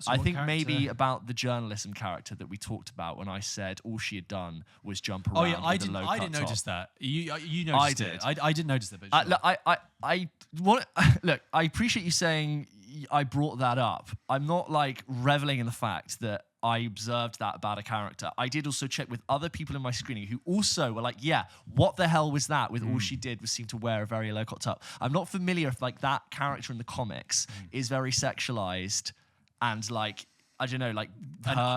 I think maybe about the journalism character that we talked about when I said all she had done was jump around. I didn't notice that. You noticed I did. it. I didn't notice it. But Look, I appreciate you saying I brought that up. I'm not like reveling in the fact that I observed that about a character. I did also check with other people in my screening who also were like, yeah, what the hell was that? With all she did was seem to wear a very low-cut top. I'm not familiar if like that character in the comics is very sexualized and like, I don't know, like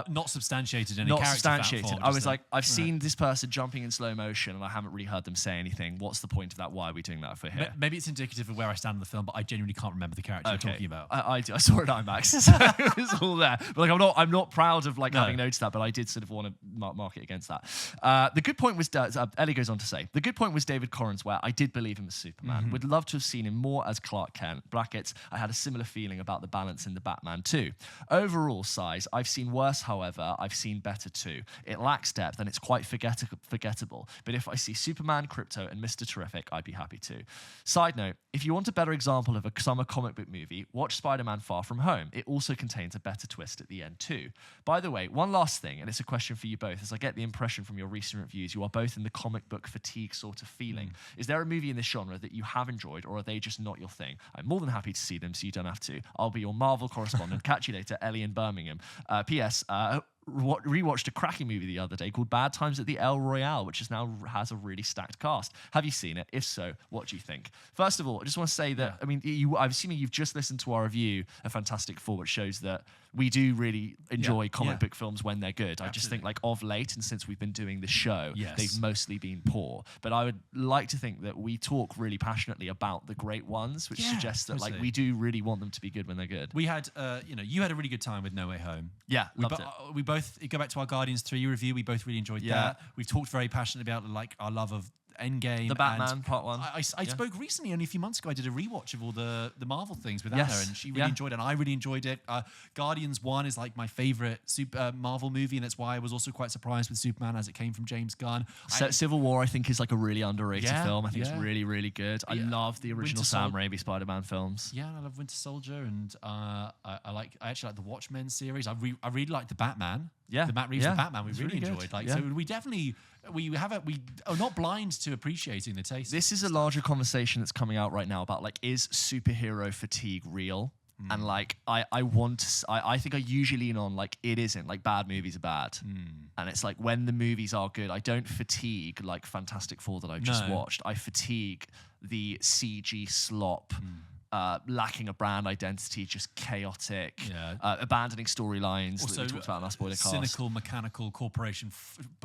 not substantiated in not character substantiated. Form, I was like, I've seen this person jumping in slow motion, and I haven't really heard them say anything. What's the point of that? Why are we doing that for here? Maybe it's indicative of where I stand in the film, but I genuinely can't remember the character you're talking about. I do. I saw it at IMAX, so it was all there. But like, I'm not proud of like having noticed that, but I did sort of want to mark it against that. The good point was, Ellie goes on to say, the good point was David Corrins, where I did believe him as Superman. Would love to have seen him more as Clark Kent. Brackets. I had a similar feeling about the balance in the Batman too. Overall, size. I've seen worse, however. I've seen better too. It lacks depth and it's quite forgettable. But if I see Superman, Crypto, and Mr. Terrific, I'd be happy to. Side note, if you want a better example of a summer comic book movie, watch Spider-Man Far From Home. It also contains a better twist at the end too. By the way, one last thing, and it's a question for you both, as I get the impression from your recent reviews, you are both in the comic book fatigue sort of feeling. Is there a movie in this genre that you have enjoyed, or are they just not your thing? I'm more than happy to see them, so you don't have to. I'll be your Marvel correspondent. Catch you later, Ellie in Birmingham. P.S. Rewatched a cracking movie the other day called Bad Times at the El Royale, which now has a really stacked cast. Have you seen it? If so, what do you think? First of all, I just want to say that, I mean, I'm assuming you've just listened to our review of Fantastic Four, which shows that we do really enjoy comic book films when they're good. Absolutely. I just think, like, of late, and since we've been doing the show, they've mostly been poor. But I would like to think that we talk really passionately about the great ones, which suggests that, like, we do really want them to be good when they're good. We had, you had a really good time with No Way Home. Yeah, loved it. We both go back to our Guardians 3 review. We both really enjoyed that. We've talked very passionately about, like, our love of Endgame. The Batman part one. I spoke recently, only a few months ago, I did a rewatch of all the Marvel things with Anna, and she really enjoyed it, and I really enjoyed it. Guardians 1 is like my favorite Marvel movie, and that's why I was also quite surprised with Superman as it came from James Gunn. Civil War, I think, is like a really underrated film. I think it's really, really good. I love the original Sam Raimi Spider-Man films. Yeah, and I love Winter Soldier, and I actually like the Watchmen series. I really like the Batman. Yeah, the Matt Reeves The Batman we really enjoyed. So we definitely we are not blind to appreciating the taste. This is a larger conversation that's coming out right now about, like, is superhero fatigue real? And, like, I think I usually lean on, like, it isn't. Like, bad movies are bad. And it's like, when the movies are good, I don't fatigue like Fantastic Four that I've just watched. I fatigue the CG slop. Lacking a brand identity, just chaotic, abandoning storylines that we talked about in our spoiler cast. Cynical, mechanical corporation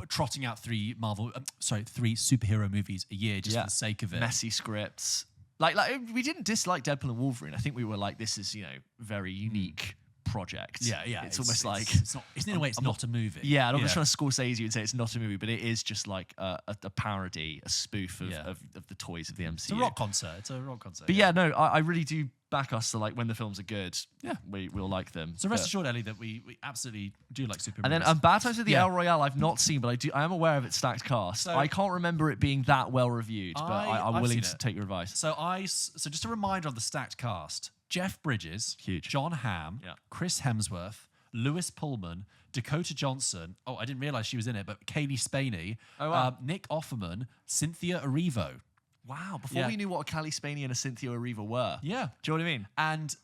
trotting out three superhero movies a year just for the sake of it. Messy scripts. Like we didn't dislike Deadpool and Wolverine. I think we were like, this is, very unique project. It's almost like it's not. In a way, it's not a movie. Yeah, I'm not trying to Scorsese and say it's not a movie, but it is just like a parody, a spoof of the toys of the MCU. It's a rock concert. But I really do back us to, like, when the films are good, we'll like them. So rest assured, Ellie, that we absolutely do like superheroes. And then Bad Times at the El Royale, I've not seen, but I am aware of its stacked cast. So, I can't remember it being that well reviewed, but I'm willing to take your advice. So just a reminder of the stacked cast: Jeff Bridges, huge, John Hamm, Chris Hemsworth, Lewis Pullman, Dakota Johnson. Oh, I didn't realize she was in it, but Kaylee Spaney, Nick Offerman, Cynthia Erivo. Wow! Before we knew what a Callie Spaney and a Cynthia Erivo were. Yeah. Do you know what I mean? And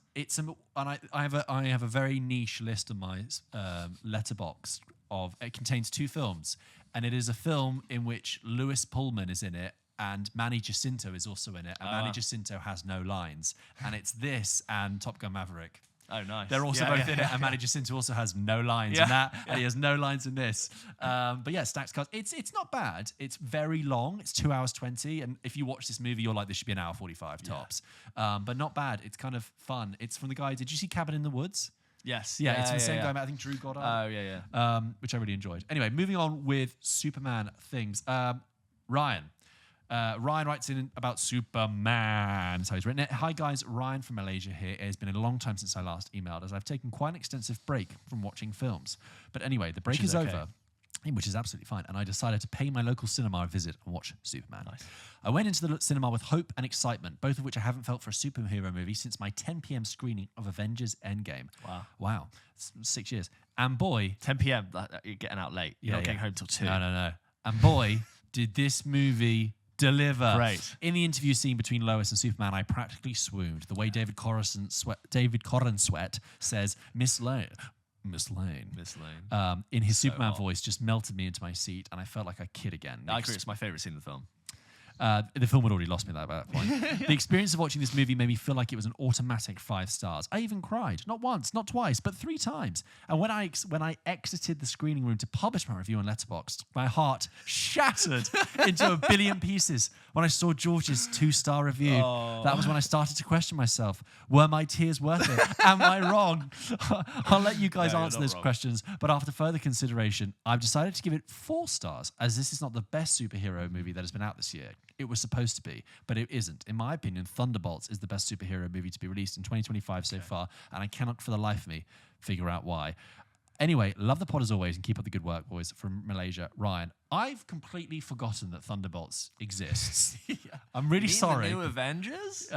I have a very niche list on my letterbox of. It contains 2 films, and it is a film in which Lewis Pullman is in it, and Manny Jacinto is also in it, and Manny Jacinto has no lines, and it's this and Top Gun Maverick. Oh, nice. They're also both in it, and Manny Jacinto also has no lines in that, and he has no lines in this. But yeah, stacked cast. It's not bad. It's very long. It's 2 hours 20, and if you watch this movie, you're like, this should be an hour 45 tops. But not bad. It's kind of fun. It's from the guy. Did you see Cabin in the Woods? Yes. Yeah, it's from the same guy. I think Drew Goddard. Oh yeah. Which I really enjoyed. Anyway, moving on with Superman things. Ryan writes in about Superman. That's how he's written it. Hi guys, Ryan from Malaysia here. It has been a long time since I last emailed, as I've taken quite an extensive break from watching films. But anyway, the break is over, which is absolutely fine, and I decided to pay my local cinema a visit and watch Superman. Nice. I went into the cinema with hope and excitement, both of which I haven't felt for a superhero movie since my 10 p.m. screening of Avengers Endgame. Wow. 6 years. And boy... 10 p.m., you're getting out late. You're not getting home till 2. No. And boy, did this movie... deliver. Right. In the interview scene between Lois and Superman, I practically swooned. The way David Corenswet says, Miss Lane, in his Superman voice, just melted me into my seat, and I felt like a kid again. I agree. It's my favourite scene in the film. The film had already lost me at that point. The experience of watching this movie made me feel like it was an automatic 5 stars. I even cried, not once, not twice, but 3 times. And when I exited the screening room to publish my review on Letterboxd, my heart shattered into a billion pieces when I saw George's 2-star review. That was when I started to question myself. Were my tears worth it? Am I wrong? I'll let you guys answer those questions, but after further consideration, I've decided to give it 4 stars, as this is not the best superhero movie that has been out this year. it was supposed to be, but it isn't. In my opinion, Thunderbolts is the best superhero movie to be released in 2025 so far, and I cannot for the life of me figure out why. Anyway, love the pod as always, and keep up the good work, boys, from Malaysia. Ryan, I've completely forgotten that Thunderbolts exists. I'm really sorry. The new Avengers?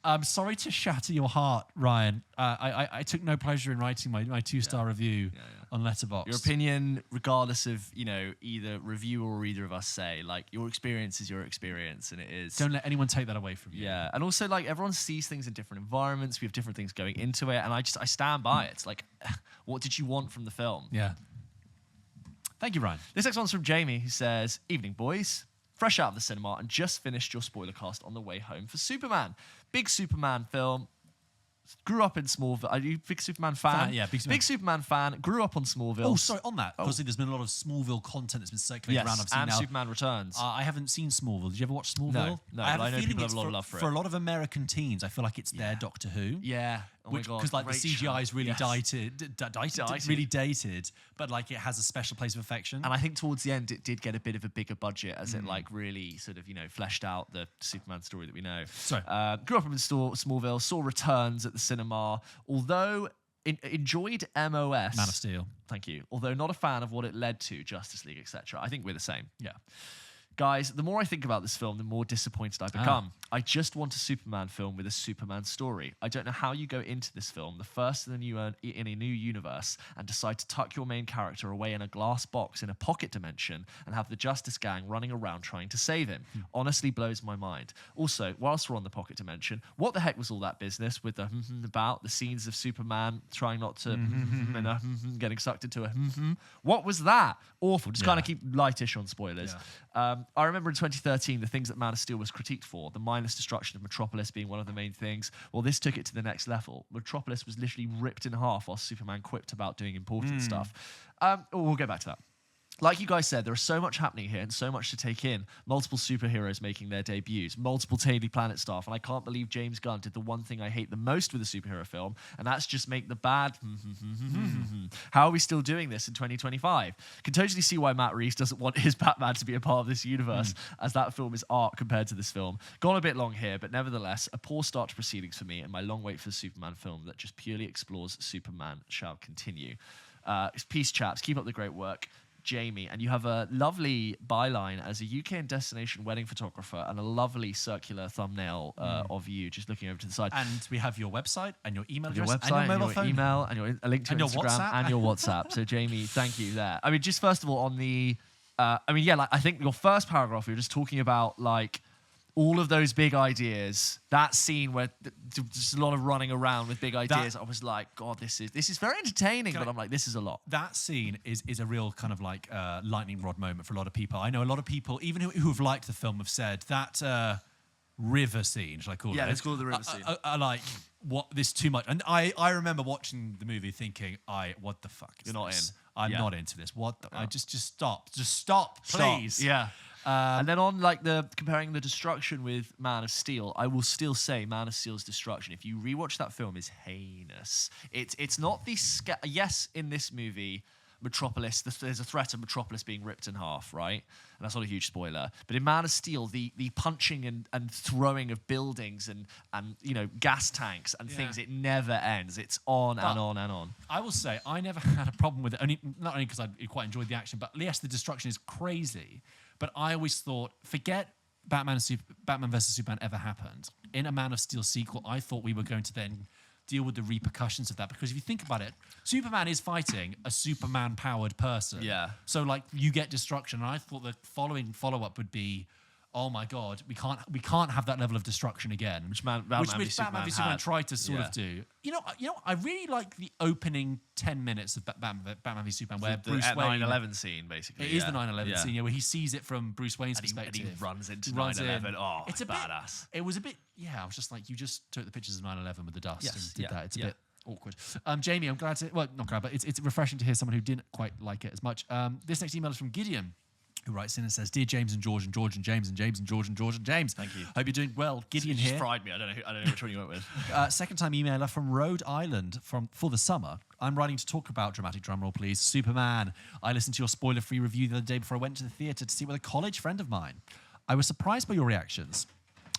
I'm sorry to shatter your heart, Ryan. I took no pleasure in writing my 2-star review on Letterboxd. Your opinion, regardless of, either review or either of us say, like, your experience is your experience, and it is. Don't let anyone take that away from you. Yeah, and also, like, everyone sees things in different environments. We have different things going into it, and I stand by it. It's like, what did you want from the film? Yeah. Thank you, Ryan. This next one's from Jamie, who says, "Evening, boys. Fresh out of the cinema and just finished your spoiler cast on the way home for Superman. Big Superman film. Grew up in Smallville. Are you a big Superman fan? Yeah, big Superman fan. Grew up on Smallville. Oh, sorry, on that. Obviously, there's been a lot of Smallville content that's been circulating around. I've seen and now. Superman Returns. I haven't seen Smallville. Did you ever watch Smallville? No, I have but I a know feeling people have it's a lot of love for it. For a lot of American teens, I feel like it's their Doctor Who. Yeah. Oh my God. Because like the great CGI show. is really Yes. really dated, but like it has a special place of affection. And I think towards the end, it did get a bit of a bigger budget as it like really sort of, fleshed out the Superman story that we know. Sorry. Grew up in Smallville, saw Returns at the cinema, although enjoyed MOS. Man of Steel. Thank you. Although not a fan of what it led to, Justice League, etc. I think we're the same. Yeah. Guys, the more I think about this film, the more disappointed I become. I just want a Superman film with a Superman story. I don't know how you go into this film, the first in a new universe, and decide to tuck your main character away in a glass box in a pocket dimension and have the Justice Gang running around trying to save him. Honestly blows my mind. Also, whilst we're on the pocket dimension, what the heck was all that business with the about the scenes of Superman trying not to and getting sucked into a What was that? Awful. Just kind of keep lightish on spoilers. I remember in 2013, the things that Man of Steel was critiqued for, the mindless destruction of Metropolis being one of the main things. Well, this took it to the next level. Metropolis was literally ripped in half while Superman quipped about doing important stuff. We'll get back to that. Like you guys said, there is so much happening here and so much to take in. Multiple superheroes making their debuts, multiple Daily Planet staff, and I can't believe James Gunn did the one thing I hate the most with a superhero film, and that's just make the bad. How are we still doing this in 2025? Can totally see why Matt Reeves doesn't want his Batman to be a part of this universe, as that film is art compared to this film. Gone a bit long here, but nevertheless, a poor start to proceedings for me, and my long wait for the Superman film that just purely explores Superman shall continue. Peace, chaps. Keep up the great work. Jamie, and you have a lovely byline as a UK and destination wedding photographer and a lovely circular thumbnail of you just looking over to the side. And we have your website and your email your address website and your mobile phone. Email and a link to and your Instagram WhatsApp. and your WhatsApp. So Jamie, thank you there. I mean, just first of all on the, I think your first paragraph, you're just talking about like all of those big ideas, that scene where just a lot of running around with big ideas. I was like, God, this is very entertaining, but I'm like, this is a lot. That scene is a real kind of like lightning rod moment for a lot of people. I know a lot of people, even who have liked the film, have said that river scene, shall I call it? Yeah, let's call it the river scene. I like, what, this too much. And I remember watching the movie thinking, what the fuck is You're not this? in. I'm not into this. What the, I just stop. Just stop, please. Yeah. And then on like comparing the destruction with Man of Steel, I will still say Man of Steel's destruction, if you rewatch that film, is heinous. It's not the yes, in this movie, Metropolis, there's a threat of Metropolis being ripped in half, right? And that's not a huge spoiler. But in Man of Steel, the punching and throwing of buildings and gas tanks and things, it never ends. It's on and on and on. I will say I never had a problem with it. Not only because I quite enjoyed the action, but yes, the destruction is crazy. But I always thought, forget Batman vs. Superman ever happened. In a Man of Steel sequel, I thought we were going to then deal with the repercussions of that. Because if you think about it, Superman is fighting a Superman-powered person. Yeah. So, like, you get destruction. And I thought the following follow-up would be, oh my God, we can't have that level of destruction again. Which Batman v Superman tried to sort of do. You know, I really like the opening 10 minutes of Batman v Superman, where Bruce Wayne 9/11 scene, basically. It is the 9/11 scene, where he sees it from Bruce Wayne's perspective. And he runs into 9/11. Oh, it's badass. It was a bit, I was just like, you just took the pictures of 9/11 with the dust and did that. It's a bit awkward. Jamie, I'm glad to, well, not glad, but it's refreshing to hear someone who didn't quite like it as much. This next email is from Gideon, who writes in and says, "Dear James and George and George and James and James and George and George and James. Thank you. Hope you're doing well. Gideon Just here. fried me. I don't know which one you went with. Second-time emailer from Rhode Island for the summer. I'm writing to talk about, dramatic drumroll please, Superman. I listened to your spoiler-free review the other day before I went to the theatre to see it with a college friend of mine. I was surprised by your reactions,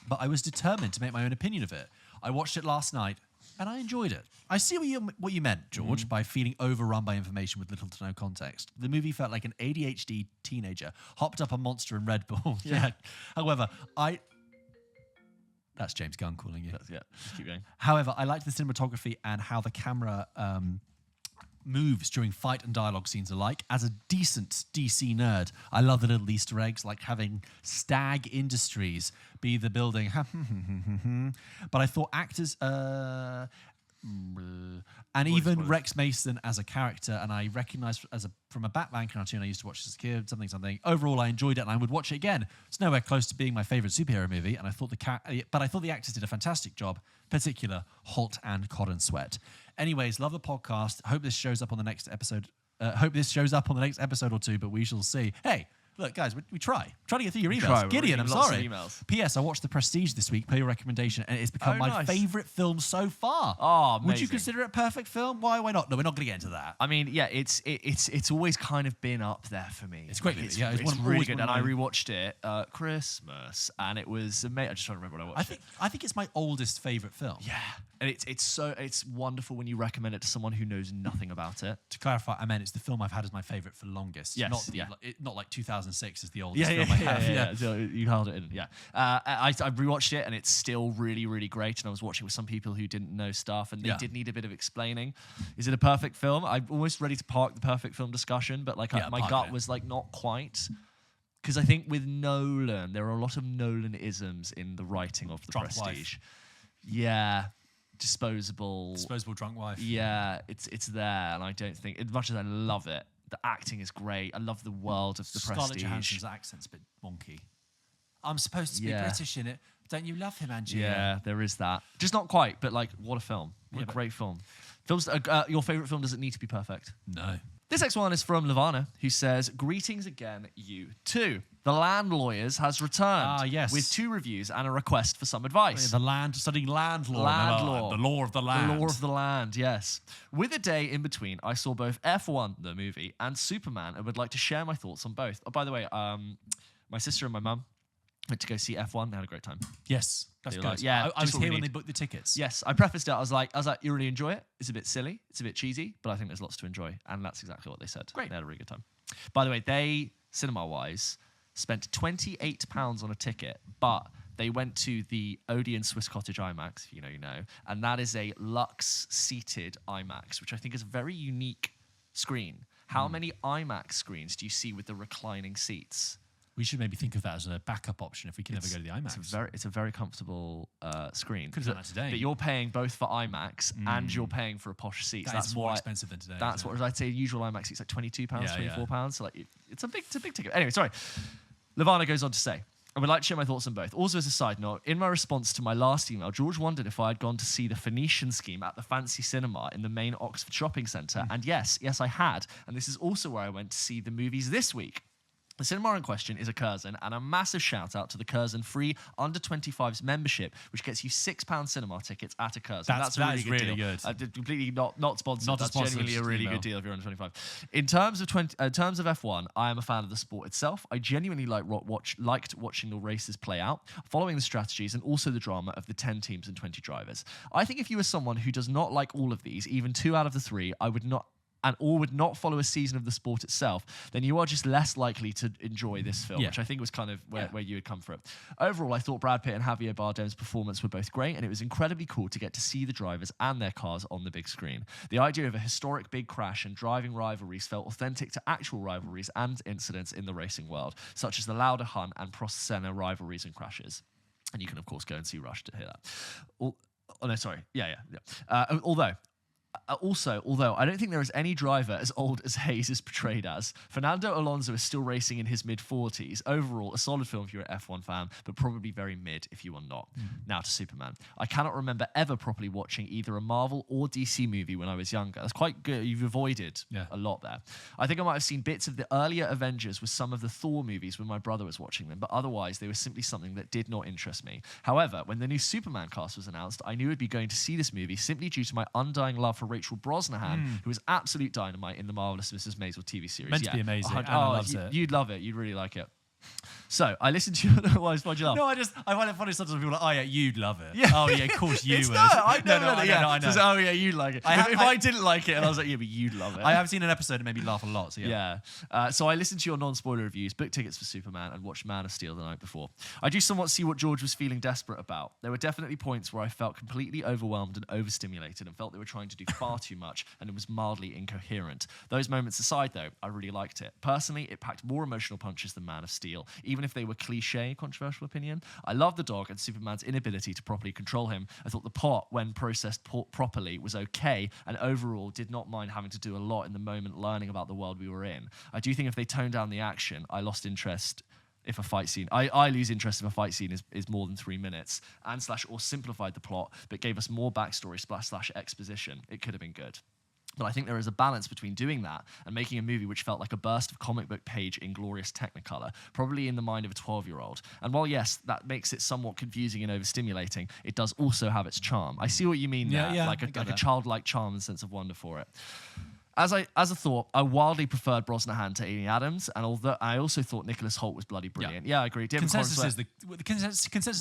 but I was determined to make my own opinion of it. I watched it last night, and I enjoyed it. I see what you meant, George, by feeling overrun by information with little to no context. The movie felt like an ADHD teenager hopped up a Monster and Red Bull. Yeah. However, That's James Gunn calling you. Yeah, keep going. However, I liked the cinematography and how the camera moves during fight and dialogue scenes alike. As a decent DC nerd, I love the little Easter eggs, like having Stag Industries be the building. But I thought actors... and even Rex Mason as a character, and I recognized from a Batman cartoon I used to watch as a kid, something. Overall, I enjoyed it, and I would watch it again. It's nowhere close to being my favorite superhero movie, and I thought the actors did a fantastic job, particular Holt and Cotton Sweat. Anyways, love the podcast. Hope this shows up on the next episode. Or two, but we shall see. Hey. Look, guys, we try to get through your emails. Gideon, I'm sorry. P.S. I watched The Prestige this week, per your recommendation, and it's become my favourite film so far. Oh, amazing. Would you consider it a perfect film? Why not? No, we're not going to get into that. I mean, yeah, it's always kind of been up there for me. It's great. It's really good, and I rewatched it Christmas, and it was amazing. I just trying to remember when I watched it. I think it's my oldest favourite film. Yeah, and it's wonderful when you recommend it to someone who knows nothing about it. To clarify, I meant it's the film I've had as my favourite for longest. Yes, not like 2006 is the oldest film I have. Yeah. So you held it in. Yeah, I rewatched it, and it's still really, really great. And I was watching with some people who didn't know stuff, and they did need a bit of explaining. Is it a perfect film? I'm almost ready to park the perfect film discussion, but my gut was like not quite. Because I think with Nolan, there are a lot of Nolan-isms in the writing of The Prestige. Wife. Yeah. Disposable drunk wife. Yeah, it's there, and I don't think, as much as I love it, the acting is great. I love the world of The Prestige. Scarlett Johansson's accent's a bit wonky. I'm supposed to be British in it. Don't you love him, Angie? Yeah, there is that. Just not quite, but like, what a film. What a great film. Films. Your favourite film doesn't need to be perfect. No. This next one is from Lavana, who says, "Greetings again, you too. The Land Lawyers has returned with 2 reviews and a request for some advice." Studying land law. Land law. The law of the land. The law of the land, yes. With a day in between, I saw both F1, the movie, and Superman, and would like to share my thoughts on both. Oh, by the way, my sister and my mum went to go see F1. They had a great time. Yes, that's good. Like, yeah, I was here when they booked the tickets. Yes, I prefaced it. I was like, you really enjoy it. It's a bit silly. It's a bit cheesy, but I think there's lots to enjoy. And that's exactly what they said. Great. They had a really good time. By the way, they, cinema-wise, spent £28 on a ticket, but they went to the Odeon Swiss Cottage IMAX, if you know, and that is a Lux seated IMAX, which I think is a very unique screen. How many IMAX screens do you see with the reclining seats? We should maybe think of that as a backup option if we can ever go to the IMAX. It's a very comfortable screen. Could have done that today. But you're paying both for IMAX and you're paying for a posh seat. That's more expensive than today. That's what I'd say. Usual IMAX seats like £22, £24. So like it's a big ticket. Anyway, sorry. Lavana goes on to say, "I would like to share my thoughts on both. Also, as a side note, in my response to my last email, George wondered if I had gone to see the Phoenician Scheme at the Fancy Cinema in the main Oxford shopping centre. And yes, I had. And this is also where I went to see the movies this week. The cinema in question is a Curzon, and a massive shout out to the Curzon free under 25s membership, which gets you £6 cinema tickets at a Curzon. That's a really good deal. Completely not sponsored. That's genuinely a really good deal if you're under 25. In terms of F1, I am a fan of the sport itself. I genuinely liked watching the races play out, following the strategies, and also the drama of the 10 teams and 20 drivers. I think if you are someone who does not like all of these, even 2 out of the 3, would not follow a season of the sport itself, then you are just less likely to enjoy this film, which I think was kind of where you would come from. Overall, I thought Brad Pitt and Javier Bardem's performance were both great, and it was incredibly cool to get to see the drivers and their cars on the big screen. The idea of a historic big crash and driving rivalries felt authentic to actual rivalries and incidents in the racing world, such as the Lauda Hunt and Prost Senna rivalries and crashes. And you can, of course, go and see Rush to hear that. Although I don't think there is any driver as old as Hayes is portrayed as. Fernando Alonso is still racing in his mid-40s. Overall, a solid film if you're an F1 fan, but probably very mid if you are not. Now to Superman. I cannot remember ever properly watching either a Marvel or DC movie when I was younger. That's quite good. You've avoided a lot there. I think I might have seen bits of the earlier Avengers with some of the Thor movies when my brother was watching them, but otherwise they were simply something that did not interest me. However, when the new Superman cast was announced, I knew I'd be going to see this movie simply due to my undying love for Rachel Brosnahan, who was absolute dynamite in the Marvelous Mrs. Maisel TV series. Meant to be amazing. Anna loves it. You'd love it. You'd really like it. So I listened to you. Why'd you laugh? No, I find it funny sometimes people are like, oh yeah, you'd love it. Yeah. Oh yeah, of course you would. I know. I know. Says, oh yeah, you'd like it. If I didn't like it, and I was like, yeah, but you'd love it. I have seen an episode that made me laugh a lot. So yeah. So I listened to your non-spoiler reviews, booked tickets for Superman, and watched Man of Steel the night before. I do somewhat see what George was feeling desperate about. There were definitely points where I felt completely overwhelmed and overstimulated and felt they were trying to do far too much, and it was mildly incoherent. Those moments aside, though, I really liked it. Personally, it packed more emotional punches than Man of Steel, even if they were cliche, controversial opinion. I love the dog and Superman's inability to properly control him. I thought the plot, when processed properly, was okay, and overall did not mind having to do a lot in the moment learning about the world we were in. I do think if they toned down the action, I lost interest if a fight scene, I lose interest if a fight scene is more than 3 minutes, and / or simplified the plot, but gave us more backstory / exposition. It could have been good. But I think there is a balance between doing that and making a movie which felt like a burst of comic book page in glorious Technicolor, probably in the mind of a 12-year-old. And while, yes, that makes it somewhat confusing and overstimulating, it does also have its charm. I see what you mean there, like a childlike charm and sense of wonder for it. As a thought, I wildly preferred Brosnahan to Amy Adams, and although I also thought Nicholas Hoult was bloody brilliant. Yeah, I agree. Consensus is the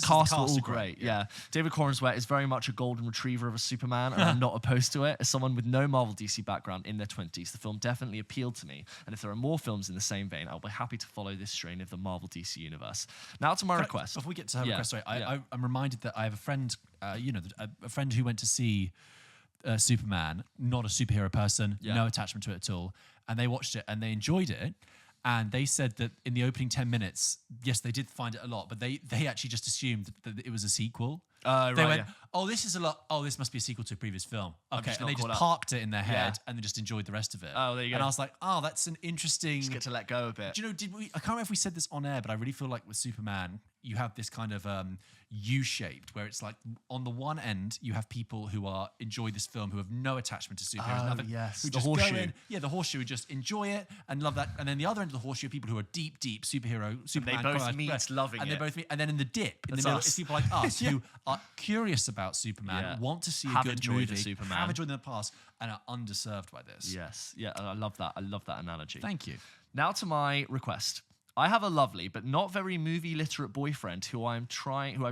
cast are all great. Yeah. David Corenswet is very much a golden retriever of a Superman, and I'm not opposed to it. As someone with no Marvel DC background in their 20s, the film definitely appealed to me. And if there are more films in the same vein, I'll be happy to follow this strain of the Marvel DC universe. Now to my request. Before we get to her request, sorry, I'm reminded that I have a friend, a friend who went to see Superman, not a superhero person, no attachment to it at all, and they watched it and they enjoyed it, and they said that in the opening 10 minutes, yes, they did find it a lot, but they actually just assumed that it was a sequel. They went, oh, this is a lot. Oh, this must be a sequel to a previous film. Okay, and they just parked it in their head and then just enjoyed the rest of it. Oh, there you go. And I was like, oh, that's an interesting. Just get to let go a bit. Do you know? I can't remember if we said this on air, but I really feel like with Superman, you have this kind of U-shaped, where it's like on the one end you have people who enjoy this film who have no attachment to superheroes. Yes, who the just horseshoe. go in, the horseshoe, who just enjoy it and love that. And then the other end of the horseshoe are people who are deep Superman. They both meet loving and it. they both meet. And then in the dip, in the middle, it's people like us who are curious about Superman, want to see a good movie, Superman. have enjoyed in the past, and are underserved by this. Yes, yeah, I love that. I love that analogy. Thank you. Now to my request. I have a lovely but not very movie literate boyfriend who I'm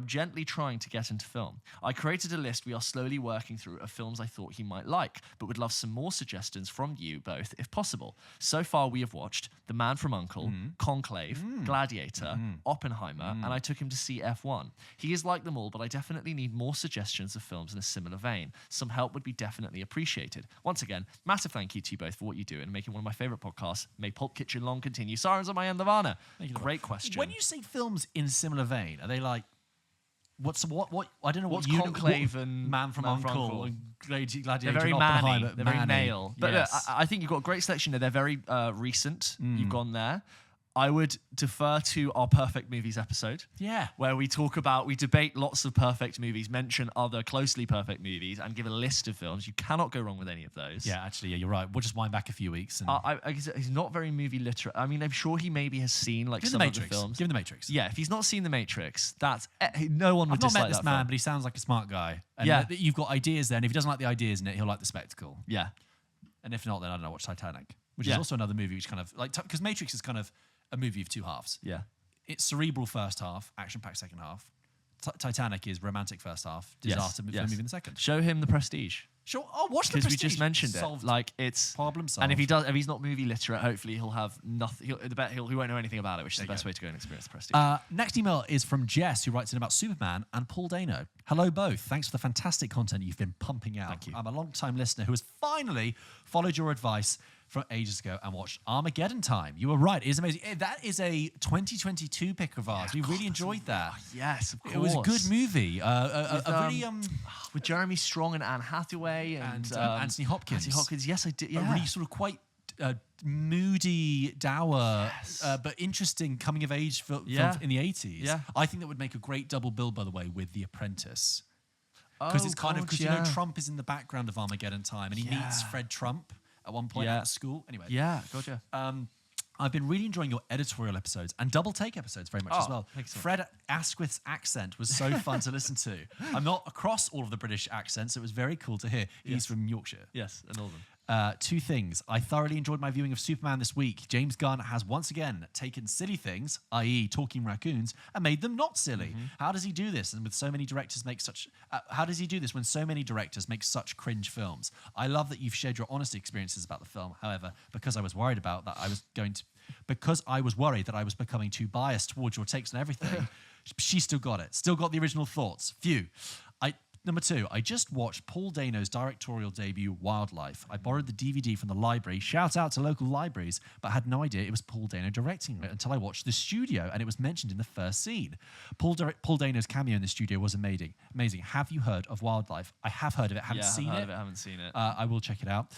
gently trying to get into film. I created a list we are slowly working through of films I thought he might like, but would love some more suggestions from you both if possible. So far we have watched The Man from U.N.C.L.E., Conclave, Gladiator, Oppenheimer, and I took him to see F1. He is like them all, but I definitely need more suggestions of films in a similar vein. Some help would be definitely appreciated. Once again, massive thank you to you both for what you do and making one of my favourite podcasts. May Pulp Kitchen long continue. Sirens on my end, Nirvana. Great question. When you say films in similar vein, are they like what? I don't know what's Conclave and Man from U.N.C.L.E. and Gladiator. They're very manny. They're very male. But yes. I think you've got a great selection there. They're very recent. You've gone there. I would defer to our Perfect Movies episode. Yeah. Where we debate lots of perfect movies, mention other closely perfect movies, and give a list of films. You cannot go wrong with any of those. Yeah, actually, you're right. We'll just wind back a few weeks. And he's not very movie literate. I mean, I'm sure he maybe has seen like some of the films. Give him The Matrix. Yeah, if he's not seen The Matrix, that's no one would dislike that. I've not met this man, film. but he sounds like a smart guy. And you've got ideas there, and if he doesn't like the ideas in it, he'll like the spectacle. Yeah. And if not, then I don't know, watch Titanic, which is also another movie which kind of like, because Matrix is kind of a movie of two halves. Yeah. It's cerebral first half, action-packed second half. Titanic is romantic first half, disaster movie in the second. Show him The Prestige. Sure. Oh, watch The Prestige. Because we just mentioned solved. it. Like, it's problem solved. And if he's not movie literate, hopefully he'll have nothing. He won't know anything about it, which is the best way to go and experience The Prestige. Next email is from Jess, who writes in about Superman and Paul Dano. Hello, both. Thanks for the fantastic content you've been pumping out. Thank you. I'm a long-time listener who has finally followed your advice from ages ago and watched Armageddon Time. You were right. It is amazing. That is a 2022 pick of ours. We really enjoyed that. Yes, of course. It was a good movie. With Jeremy Strong and Anne Hathaway and Anthony Hopkins. Anthony Hopkins, yes, I did. Yeah. A really sort of quite moody, dour, but interesting coming of age film in the 80s. Yeah. I think that would make a great double bill, by the way, with The Apprentice. Because it's kind of, you know, Trump is in the background of Armageddon Time and he meets Fred Trump at one point at school. Anyway. Yeah, gotcha. I've been really enjoying your editorial episodes and double take episodes very much as well. Excellent. Fred Asquith's accent was so fun to listen to. I'm not across all of the British accents, so it was very cool to hear. He's from Yorkshire. Yes, a Northern. Two things. I thoroughly enjoyed my viewing of Superman this week. James Gunn has once again taken silly things, i.e. talking raccoons, and made them not silly. How does he do this? And with so many directors make such... how does he do this when so many directors make such cringe films? I love that you've shared your honest experiences about the film. However, because I was worried about that, because I was worried that I was becoming too biased towards your takes on everything, she still got it. Still got the original thoughts. Phew. Number two, I just watched Paul Dano's directorial debut, Wildlife. I borrowed the DVD from the library, shout out to local libraries, but had no idea it was Paul Dano directing it until I watched The Studio and it was mentioned in the first scene. Paul Dano's cameo in The Studio was amazing. Have you heard of Wildlife? I have heard of it, haven't seen it. Haven't seen it. I will check it out.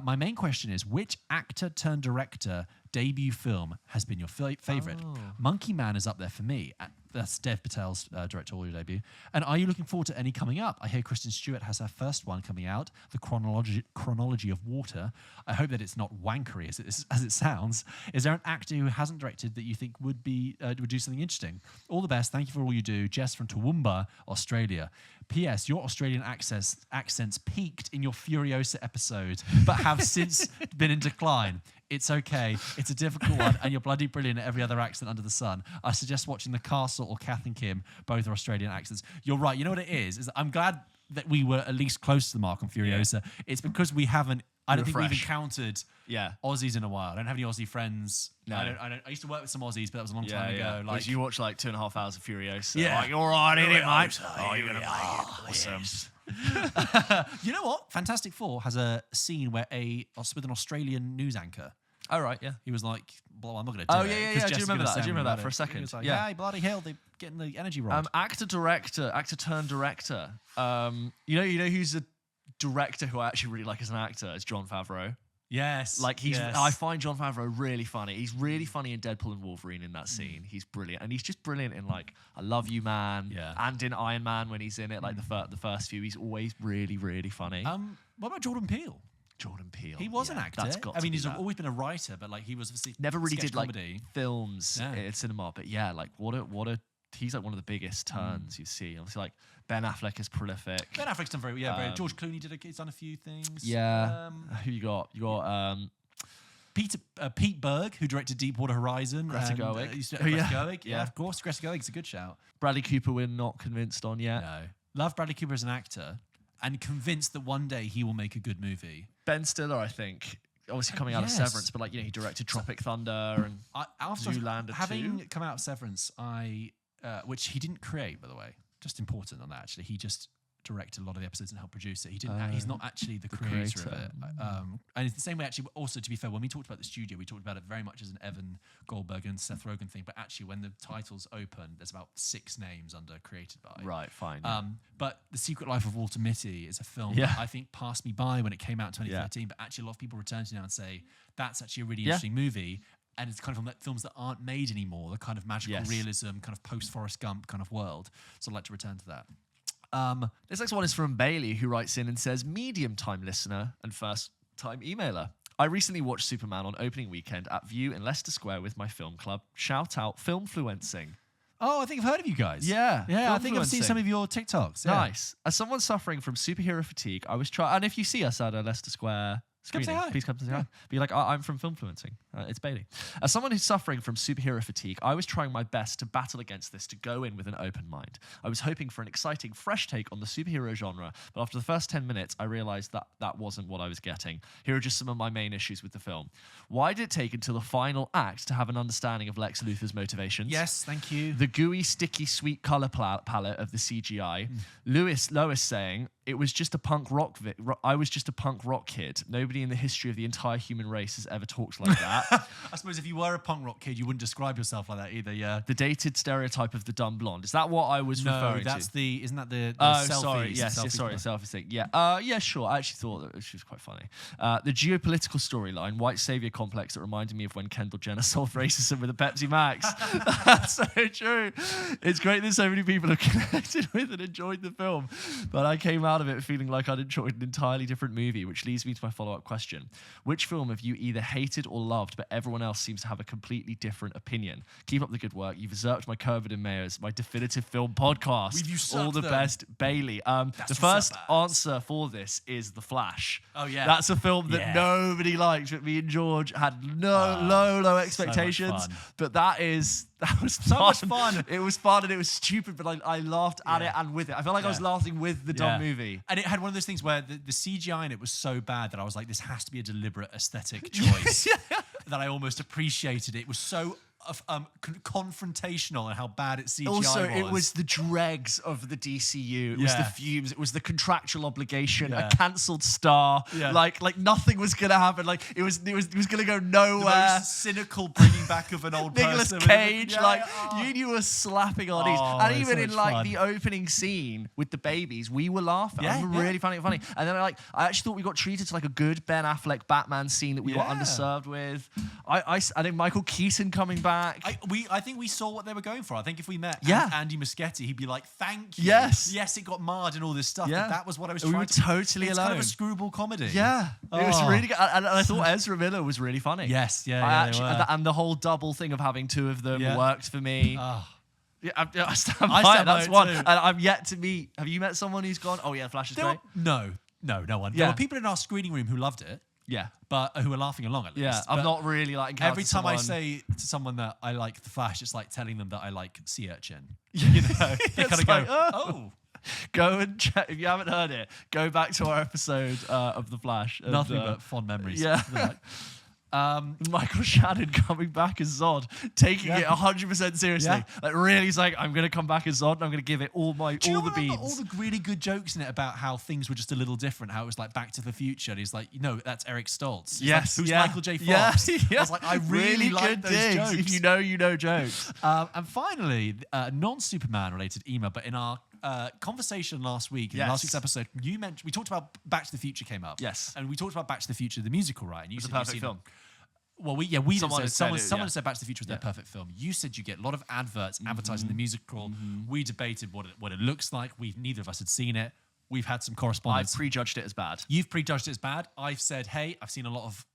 My main question is, which actor turned director debut film has been your favorite? Monkey Man is up there for me. That's Dev Patel's directorial debut. And are you looking forward to any coming up? I hear Kristen Stewart has her first one coming out, The Chronology of Water. I hope that it's not wankery as it sounds. Is there an actor who hasn't directed that you think would do something interesting? All the best. Thank you for all you do. Jess from Toowoomba, Australia. P.S. Your Australian accents peaked in your Furiosa episode, but have since been in decline. It's okay. It's a difficult one, and you're bloody brilliant at every other accent under the sun. I suggest watching The Castle or Kath and Kim. Both are Australian accents. You're right. You know what it is I'm glad that we were at least close to the mark on Furiosa. Yeah. It's because we haven't... I don't think we've encountered Aussies in a while. I don't have any Aussie friends. No. I used to work with some Aussies, but that was a long time ago. Like you watch like 2.5 hours of Furiosa. Yeah. Like, all right, in it, mate. Oh, you're going to make it awesome. Yes. You know what? Fantastic Four has a scene where with an Australian news anchor. Oh, right, yeah. He was like, well, I'm not going to do it. Yeah. I do remember that for a second. He was like, hey, bloody hell, they're getting the energy right. Actor turned director. You know who's a director who I actually really like as an actor? Is Jon Favreau. Yes. I find Jon Favreau really funny. He's really funny in Deadpool and Wolverine in that scene. He's brilliant. And he's just brilliant in like I Love You Man and in Iron Man when he's in it, like the first few. He's always really, really funny. What about Jordan Peele? Jordan Peele. He was an actor. He's always been a writer, but like he was obviously never really did comedy. Like films in cinema. But yeah, like what a he's like one of the biggest turns you see. Obviously, like Ben Affleck is prolific. Ben Affleck's done very George Clooney he's done a few things. Yeah. Who you got? You got Pete Berg, who directed Deepwater Horizon. Greta Gerwig. Greta Gerwig. Yeah, of course. Greta Gerwig's a good shout. Bradley Cooper, we're not convinced on yet. No. Love Bradley Cooper as an actor and convinced that one day he will make a good movie. Ben Stiller, I think. Obviously coming out of Severance, but like, he directed Tropic Thunder and Zoolander 2. Having come out of Severance, which he didn't create, by the way. Just important on that, actually. He just directed a lot of the episodes and helped produce it. He didn't. He's not actually the creator of it. And it's the same way, actually. Also, to be fair, when we talked about The Studio, we talked about it very much as an Evan Goldberg and Seth Rogen thing. But actually, when the titles open, there's about 6 names under created by. Right, fine. But The Secret Life of Walter Mitty is a film that I think passed me by when it came out in 2013. But actually, a lot of people return to now and say that's actually a really interesting movie. And it's kind of films that aren't made anymore, the kind of magical realism, kind of post-Forrest Gump kind of world. So I'd like to return to that. This next one is from Bailey, who writes in and says, medium-time listener and first-time emailer. I recently watched Superman on opening weekend at View in Leicester Square with my film club. Shout out Filmfluencing. Oh, I think I've heard of you guys. Yeah. I think I've seen some of your TikToks. Yeah. Nice. As someone suffering from superhero fatigue, I was trying... And if you see us at a Leicester Square... screening, please come to say hi. Be like, I'm from Filmfluencing. It's Bailey. As someone who's suffering from superhero fatigue, I was trying my best to battle against this, to go in with an open mind. I was hoping for an exciting, fresh take on the superhero genre, but after the first 10 minutes, I realized that wasn't what I was getting. Here are just some of my main issues with the film. Why did it take until the final act to have an understanding of Lex Luthor's motivations? Yes, thank you. The gooey, sticky, sweet color palette of the CGI. Lois saying, it was just a punk rock. I was just a punk rock kid. Nobody in the history of the entire human race has ever talked like that. I suppose if you were a punk rock kid, you wouldn't describe yourself like that either. Yeah. The dated stereotype of the dumb blonde. Is that what I was referring to? Isn't that the selfie? Sorry. Yes, sorry, selfie thing. Yeah. Yeah, sure. I actually thought that she was quite funny. The geopolitical storyline, white savior complex that reminded me of when Kendall Jenner solved racism with a Pepsi Max. That's so true. It's great that so many people have connected with and enjoyed the film, but I came out of it feeling like I'd enjoyed an entirely different movie, which leads me to my follow-up question. Which film have you either hated or loved loved, but everyone else seems to have a completely different opinion. Keep up the good work. You've usurped my COVID and Mayors, my definitive film podcast. We've usurped all the them. best, Bailey. The first answer for this is The Flash. Oh, yeah. That's a film that nobody liked, but me and George had low expectations. But that was so much fun. It was fun and it was stupid, but I laughed at it and with it. I felt like I was laughing with the dumb movie. And it had one of those things where the CGI in it was so bad that I was like, this has to be a deliberate aesthetic choice. That I almost appreciated it. It was so confrontational and how bad its CGI was. Also, it was the dregs of the DCU. It was the fumes. It was the contractual obligation. A cancelled star. Like nothing was gonna happen. Like it was gonna go nowhere. The most cynical bringing back of an old Nicolas person. Cage. You were slapping on these, and even in fun. the opening scene with the bababies, we were laughing. I was really finding it funny. And then I actually thought we got treated to like a good Ben Affleck Batman scene that we were underserved with. I think Michael Keaton coming back. I think we saw what they were going for. I think if we met Andy Muschietti, he'd be like, "Thank you." Yes, it got marred and all this stuff. But that was what I was trying to. We were totally it's alone. kind of a screwball comedy. Yeah, it was really good, and I thought Ezra Miller was really funny. Yes, and the whole double thing of having two of them worked for me. Yeah, I stand by it. That's one. Too. And I'm yet to meet. Have you met someone who's gone, "Oh yeah, Flash is great"? No one. There were people in our screening room who loved it. Yeah. But who are laughing along at least. Yeah, I'm not really like every time I say to someone that I like The Flash, it's like telling them that I like Sea Urchin. They kind of go, oh. Go and check. If you haven't heard it, go back to our episode of The Flash. Nothing but fond memories. Yeah. Michael Shannon coming back as Zod, taking it 100% seriously. Yeah. Like really, he's like, I'm going to come back as Zod and I'm going to give it all the beans. All the really good jokes in it about how things were just a little different, how it was like Back to the Future. And he's like, that's Eric Stoltz. He's like, who's Michael J. Fox? I was like, I really like those jokes. If you know jokes. And finally, non-Superman related email, but in our conversation last week, in last week's episode, we talked about Back to the Future came up. Yes. And we talked about Back to the Future, the musical, right? And you It's a said perfect film. Well, someone said Back to the Future was their perfect film. You said you get a lot of adverts advertising the musical. We debated what it looks like. Neither of us had seen it. We've had some correspondence. I prejudged it as bad. You've prejudged it as bad. I've said, hey, I've seen a lot of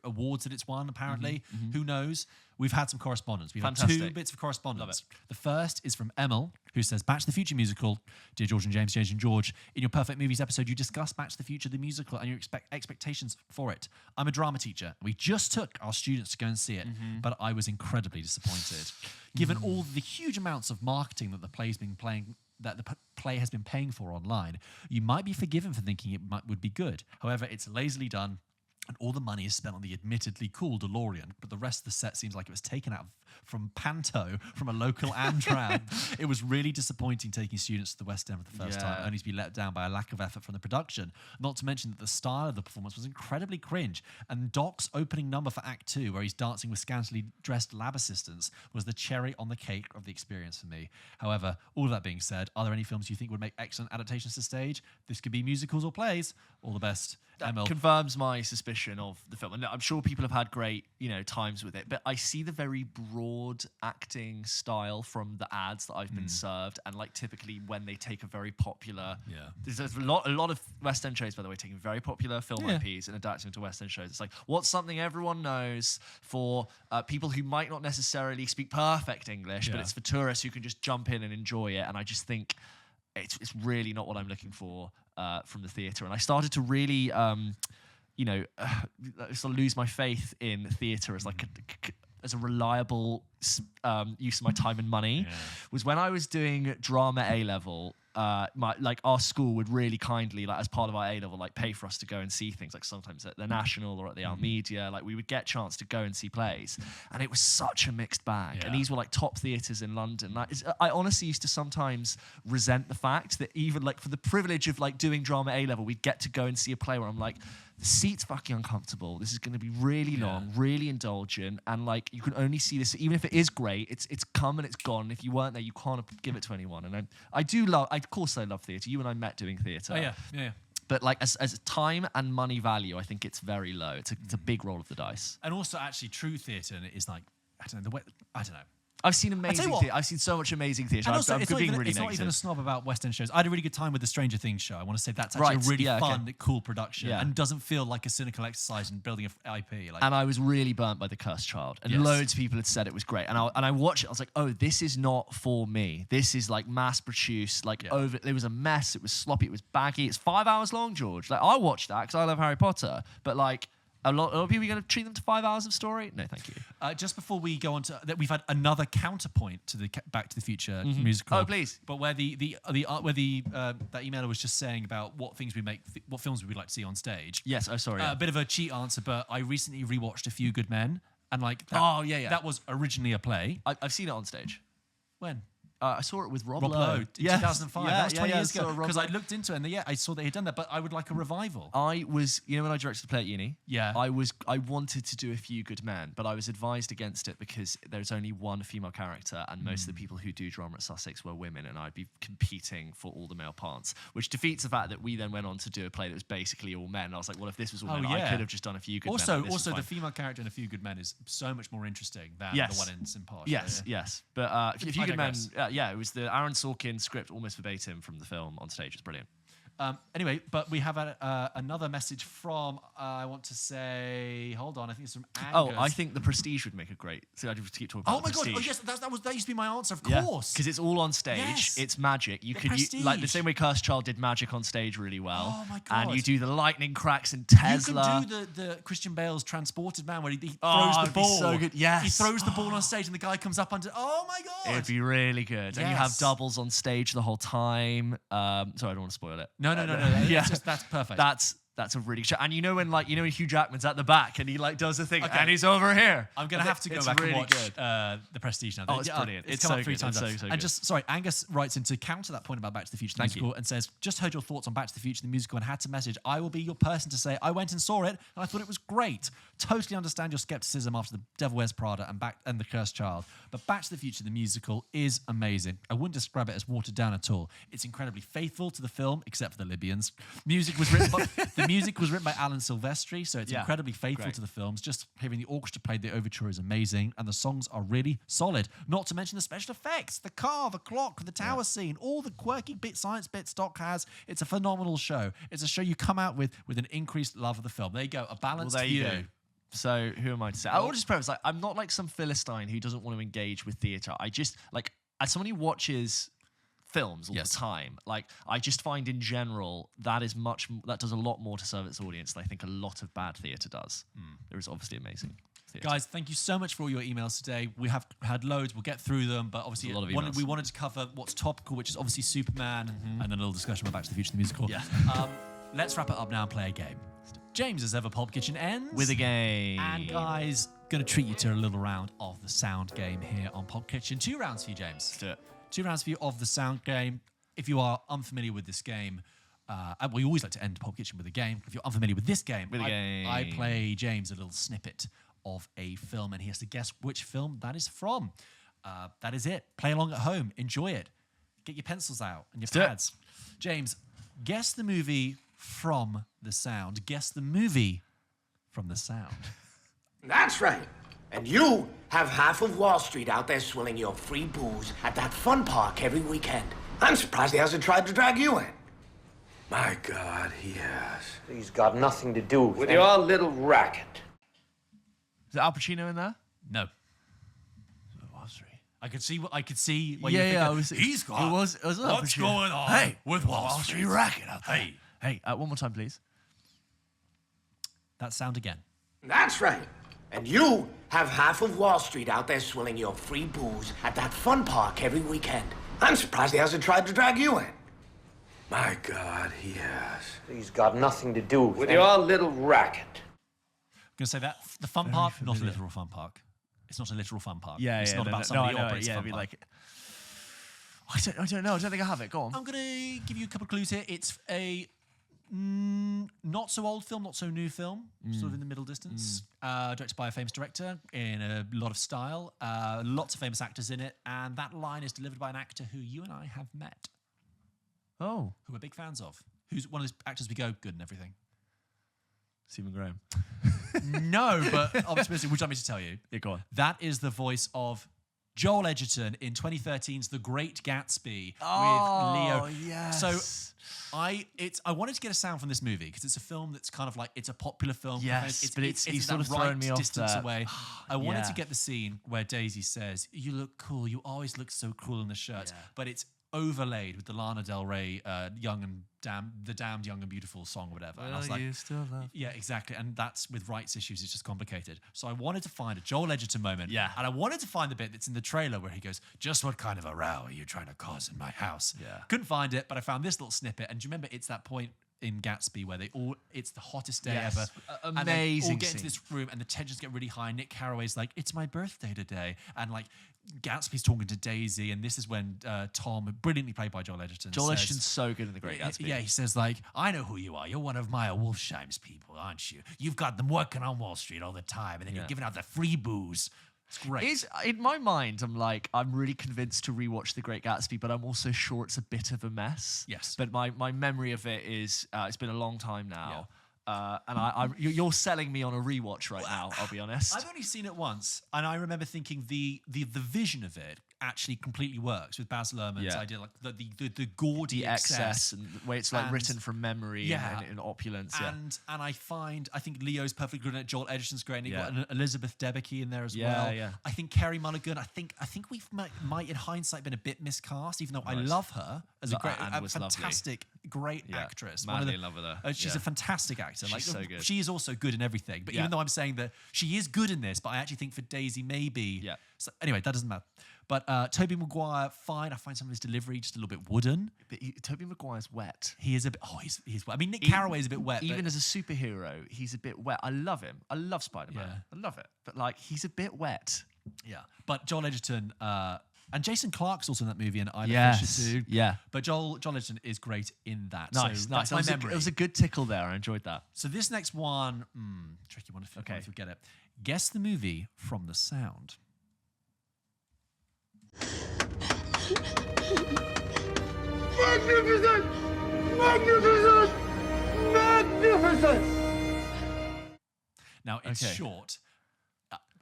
awards that it's won, apparently. Who knows? We've had some correspondence. We've had 2 bits of correspondence. The first is from Emil, who says, Back to the Future musical. Dear George and James, James and George, in your Perfect Movies episode, you discussed Back to the Future, the musical, and your expectations for it. I'm a drama teacher. We just took our students to go and see it, but I was incredibly disappointed. Given all the huge amounts of marketing that the play has been paying for online, you might be forgiven for thinking it would be good. However, it's lazily done, and all the money is spent on the admittedly cool DeLorean, but the rest of the set seems like it was taken out from Panto from a local Amtrak. It was really disappointing taking students to the West End for the first time, only to be let down by a lack of effort from the production. Not to mention that the style of the performance was incredibly cringe, and Doc's opening number for Act 2, where he's dancing with scantily dressed lab assistants, was the cherry on the cake of the experience for me. However, all of that being said, are there any films you think would make excellent adaptations to stage? This could be musicals or plays. All the best. That confirms my suspicion of the film. And I'm sure people have had great, times with it, but I see the very broad acting style from the ads that I've been served, and like typically when they take a very popular, there's a lot of West End shows, by the way, taking very popular film IPs and adapting them to West End shows. It's like, what's something everyone knows for people who might not necessarily speak perfect English, but it's for tourists who can just jump in and enjoy it. And I just think it's really not what I'm looking for from the theatre. And I started to really, sort of lose my faith in theatre as like as a reliable use of my time and money. Was when I was doing drama A-level. Our school would really kindly, as part of our A-level, pay for us to go and see things, sometimes at the National or at the Almedia. We would get a chance to go and see plays, and it was such a mixed bag. And these were top theatres in London. I honestly used to sometimes resent the fact that even for the privilege of doing drama A-level, we'd get to go and see a play where I'm like, the seat's fucking uncomfortable. This is going to be really long, really indulgent, and you can only see this. Even if it is great, it's come and it's gone. If you weren't there, you can't give it to anyone. And of course, I love theatre. You and I met doing theatre. Oh yeah. But as time and money value, I think it's very low. It's a big roll of the dice. And also, actually, true theatre is I don't know. I've seen amazing theatre. I've seen so much amazing theatre. And also, I'm it's, not being even, really it's not even a snob about West End shows. I had a really good time with the Stranger Things show. I want to say that's actually a really fun, cool production and doesn't feel like a cynical exercise in building an IP. And I was really burnt by The Cursed Child. And loads of people had said it was great. And I watched it. I was like, oh, this is not for me. This is like mass produced, like it was a mess. It was sloppy. It was baggy. It's 5 hours long, George. Like I watched that because I love Harry Potter. But like, a lot of people are going to treat them to 5 hours of story? No, thank you. Just before we go on to that, we've had another counterpoint to the Back to the Future musical. Oh, please. But where that emailer was just saying about what things we make, what films we would like to see on stage. Yes. Oh, sorry. A bit of a cheat answer, but I recently rewatched A Few Good Men, and like, that was originally a play. I've seen it on stage. When? I saw it with Rob Lowe in 2005. That was 20 years ago. Because I I looked into it and I saw that he'd done that, but I would like a revival. I was, when I directed the play at uni, yeah, I wanted to do A Few Good Men, but I was advised against it because there's only one female character and most of the people who do drama at Sussex were women and I'd be competing for all the male parts, which defeats the fact that we then went on to do a play that was basically all men. And I was like, well, if this was all men, I could have just done A Few Good Men. Also, the female character in A Few Good Men is so much more interesting than the one in St. Paul. Yes. But A Few Good Men, it was the Aaron Sorkin script almost verbatim from the film on stage. It's brilliant. Anyway, but we have another message from, I want to say, hold on, I think it's from Angus. Oh, I think The Prestige would make a great, so I just keep talking about The Prestige. God, yes, that used to be my answer, of course. Because it's all on stage, it's magic. You could, like the same way Cursed Child did magic on stage really well. Oh my God. And you do the lightning cracks in Tesla. You can do the Christian Bale's Transported Man where he throws the ball. So good. Yes. He throws the ball on stage and the guy comes up under, oh my God. It'd be really good. Yes. And you have doubles on stage the whole time. Sorry, I don't want to spoil it. No. Yeah. That's perfect. That's a really good show. And when Hugh Jackman's at the back and he like does a thing and he's over here. I'm gonna have to go back and watch The Prestige now. Oh, it's brilliant. It's come up 3 times. And just sorry, Angus writes in to counter that point about Back to the Future the musical and says, just heard your thoughts on Back to the Future the musical and had to message, I will be your person to say I went and saw it and I thought it was great. Totally understand your skepticism after The Devil Wears Prada and The Cursed Child, but Back to the Future the musical is amazing. I wouldn't describe it as watered down at all. It's incredibly faithful to the film, except for the Libyans. The music was written by Alan Silvestri, so it's incredibly faithful to the films. Just hearing the orchestra play the overture is amazing, and the songs are really solid. Not to mention the special effects, the car, the clock, the tower scene, all the quirky science bits Doc has. It's a phenomenal show. It's a show you come out with an increased love of the film. There you go, a balanced view. So who am I to say? I will just preface, I'm not like some Philistine who doesn't want to engage with theatre. I just, like, as someone who watches films all the time, like, I just find in general that does a lot more to serve its audience than I think a lot of bad theatre does. There is obviously amazing theatre. Guys, thank you so much for all your emails today. We have had loads. We'll get through them, but obviously we wanted to cover what's topical, which is obviously Superman, and then a little discussion about Back to the Future the musical. Yeah. Let's wrap it up now and play a game. James, as ever, Pulp Kitchen ends with a game. And guys, going to treat you to a little round of the sound game here on Pulp Kitchen. 2 rounds for you, James. Let's do it. 2 rounds for you of the sound game. If you are unfamiliar with this game, we always like to end Pulp Kitchen with a game. If you're unfamiliar with this game, I play James a little snippet of a film, and he has to guess which film that is from. That is it. Play along at home. Enjoy it. Get your pencils out and your pads. James, guess the movie from the sound. Guess the movie from the sound. That's right. And you have half of Wall Street out there swilling your free booze at that fun park every weekend. I'm surprised he hasn't tried to drag you in. My God, he has. He's got nothing to do with your little racket. Is Al Pacino in there? No. Wall Street. I could see. He's got. What's going on with Wall Street racket out there? Hey, one more time, please. That sound again. That's right. And you have half of Wall Street out there swilling your free booze at that fun park every weekend. I'm surprised he hasn't tried to drag you in. My God, he has. He's got nothing to do with your little racket. I'm going to say that the fun park, not a literal fun park. It's not a literal fun park. It's not about somebody who operates a fun park. Like, I don't know. I don't think I have it. Go on. I'm going to give you a couple of clues here. It's a not so old film, not so new film, sort of in the middle distance. Directed by a famous director in a lot of style. Lots of famous actors in it. And that line is delivered by an actor who you and I have met. Oh. Who we're big fans of. Who's one of those actors we go, good and everything. Stephen Graham. No, but obviously, would you like me to tell you? Yeah, go on. That is the voice of Joel Edgerton in 2013's The Great Gatsby Oh, with Leo. yes. So I wanted to get a sound from this movie because it's a film that's kind of like, it's a popular film. Yes, but it's that sort of right thrown me off distance there. away. I wanted Yeah. to get the scene where Daisy says, "You look cool. You always look so cool in the shirt," but it's overlaid with the Lana Del Rey the Damned Young and Beautiful song or whatever. And I was like, you still love yeah, exactly. And that's with rights issues, it's just complicated. So I wanted to find a Joel Edgerton moment. Yeah. And I wanted to find the bit that's in the trailer where he goes, "Just what kind of a row are you trying to cause in my house?" Yeah. Couldn't find it, but I found this little snippet. And do you remember it's that point in Gatsby where it's the hottest day Yes. ever. Amazing And they all get scene. into this room and the tensions get really high. Nick Carraway's like, "It's my birthday today." And like Gatsby's talking to Daisy, and this is when Tom, brilliantly played by Joel Edgerton, Joel says, Edgerton's so good in The Great Gatsby. yeah, he says like, "I know who you are. You're one of Maya Wolfsheim's people, aren't you? You've got them working on Wall Street all the time, and then you're giving out the free booze." It's great. In my mind, I'm really convinced to rewatch The Great Gatsby, but I'm also sure it's a bit of a mess. Yes. But my memory of it is, it's been a long time now. And you're selling me on a rewatch right now, I'll be honest. I've only seen it once, and I remember thinking the vision of it actually completely works with Baz Luhrmann's Yeah. idea, like the gaudy the excess and the way it's like and- written from memory Yeah. and opulence. And I think Leo's perfectly good in it. Joel Edgerton's great, and you Yeah. got Elizabeth Debicki in there as Yeah, well. yeah. I think Kerry Mulligan. I think we've might in hindsight been a bit miscast, even though I love her as a Anne was lovely. fantastic, great Yeah. actress. Madly in love with her. She's Yeah. a fantastic actor. She's so good. She is also good in everything. But Yeah. even though I'm saying that she is good in this, but I actually think for Daisy maybe. Yeah. So anyway, that doesn't matter. But Tobey Maguire, fine. I find some of his delivery just a little bit wooden. But Tobey Maguire's wet. He is a bit. Oh, he's wet. I mean, Nick Carraway's a bit wet. Even but as a superhero, he's a bit wet. I love him. I love Spider-Man. Yeah. I love it. But like, he's a bit wet. yeah. But Joel Edgerton and Jason Clarke's also in that movie, and Isla Yes, Fisher too. yeah. But Joel Edgerton is great in that. Nice, so nice. That's my memory. It was a good tickle there. I enjoyed that. So this next one, tricky one if you get it. Guess the movie from the sound. Magnificent! Magnificent! Magnificent! Now, it's Okay. short,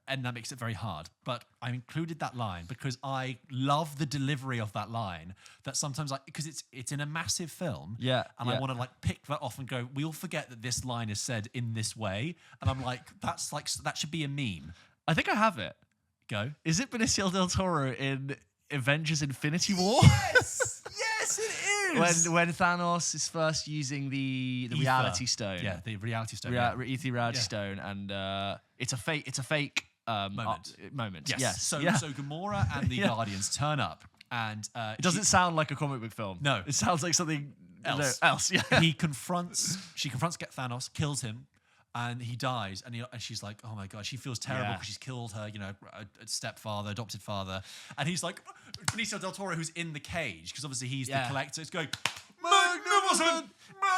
and that makes it very hard. But I included that line because I love the delivery of that line. That sometimes, because it's in a massive film, Yeah, and I yeah. want to like pick that off and go, we all forget that this line is said in this way, and I'm like, that should be a meme. I think I have it. Go. Is it Benicio del Toro in Avengers Infinity War? Yes, yes, it is. when Thanos is first using the Ether. reality stone. Yeah, the reality stone. Ether reality Yeah. stone, and it's a fake moment. Yes. So yeah. Gamora and the Yeah. Guardians turn up, and It doesn't sound like a comic book film. No. It sounds like something Else. else. Yeah. she confronts Thanos, kills him, and he dies. And she's like, "Oh my god!" She feels terrible Yeah. because she's killed her, a stepfather, adopted father. And he's like, Benicio del Toro, who's in the cage, because obviously he's the collector. It's going, magnificent.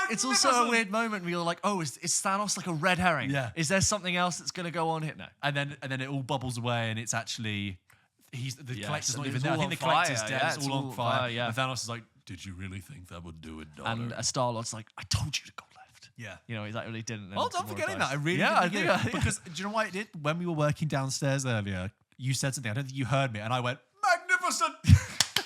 It's also a weird moment where you're like, oh, is Thanos like a red herring? Yeah. Is there something else that's going to go on here? No. And then it all bubbles away, and it's actually the Yes, collector's not and even it's there. I all think on the collector's fire, dead. yeah, it's all on fire. yeah. And Thanos is like, "Did you really think that would do it, daughter?" And Star-Lord's like, I told you to go left. yeah. You know, he's like, really didn't. Well done for getting that. I really yeah, didn't get it. Because do you know why it did? When we were working downstairs earlier, you said something. I don't think you heard me, and I went, "Magnificent,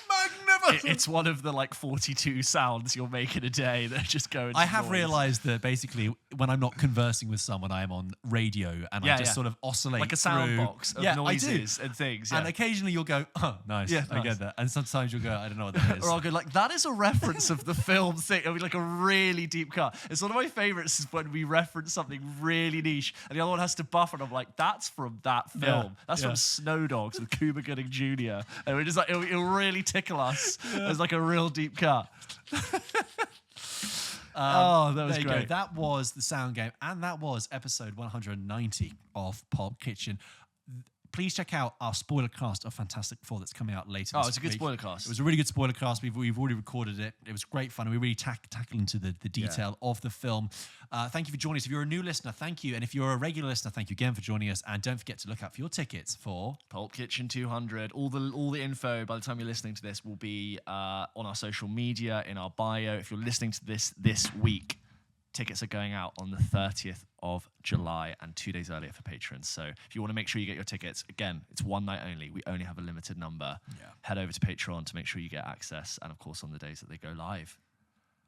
magnificent." It's one of the like 42 sounds you'll make in a day that just go. Into I have noise. realised that basically when I'm not conversing with someone, I am on radio and I just sort of oscillate like a sound through. box of I do. noises and things. Yeah. And occasionally you'll go, "Oh, nice, Yeah, I nice. get that." And sometimes you'll go, "I don't know what that is." Or I'll go like, that is a reference of the film thing. I mean, like a really deep cut. It's one of my favorites is when we reference something really niche and the other one has to buffer. And I'm like, that's from that film. That's from Snow Dogs with Cuba Gooding Jr. And we're just like, it'll really tickle us. It's like a real deep cut. Oh, that was There you great. go. That was the sound game, and that was episode 190 of Pulp Kitchen. Please check out our spoiler cast of Fantastic Four that's coming out later. Oh, this it's a good week. spoiler cast. It was a really good spoiler cast. We've already recorded it. It was great fun. We really tackle into the detail of the film. Thank you for joining us. If you're a new listener, thank you. And if you're a regular listener, thank you again for joining us. And don't forget to look out for your tickets for Pulp Kitchen 200. All the info by the time you're listening to this will be on our social media, in our bio. If you're listening to this week, tickets are going out on the 30th of July and 2 days earlier for patrons. So if you want to make sure you get your tickets, again, it's one night only. We only have a limited number. Yeah. Head over to Patreon to make sure you get access. And of course, on the days that they go live.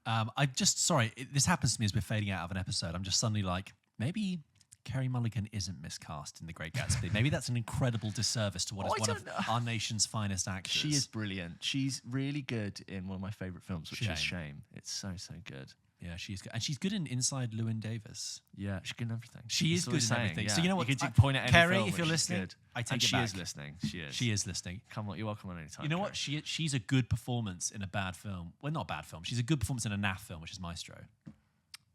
This happens to me as we're fading out of an episode. I'm just suddenly like, maybe Carey Mulligan isn't miscast in The Great Gatsby. Maybe that's an incredible disservice to what is one of our nation's finest actors. She is brilliant. She's really good in one of my favourite films, which is Shame. It's so good. Yeah, she is good. And she's good in Inside Llewyn Davis. Yeah, she's good in everything. She is good in everything. Yeah. So you know what? You could point at any Carey, film if you're listening, good. I take and it she back. is listening. She is. She is listening. Come on, you're welcome on any time. You know what? She's a good performance in a bad film. Well, not a bad film. She's a good performance in a naff film, which is Maestro.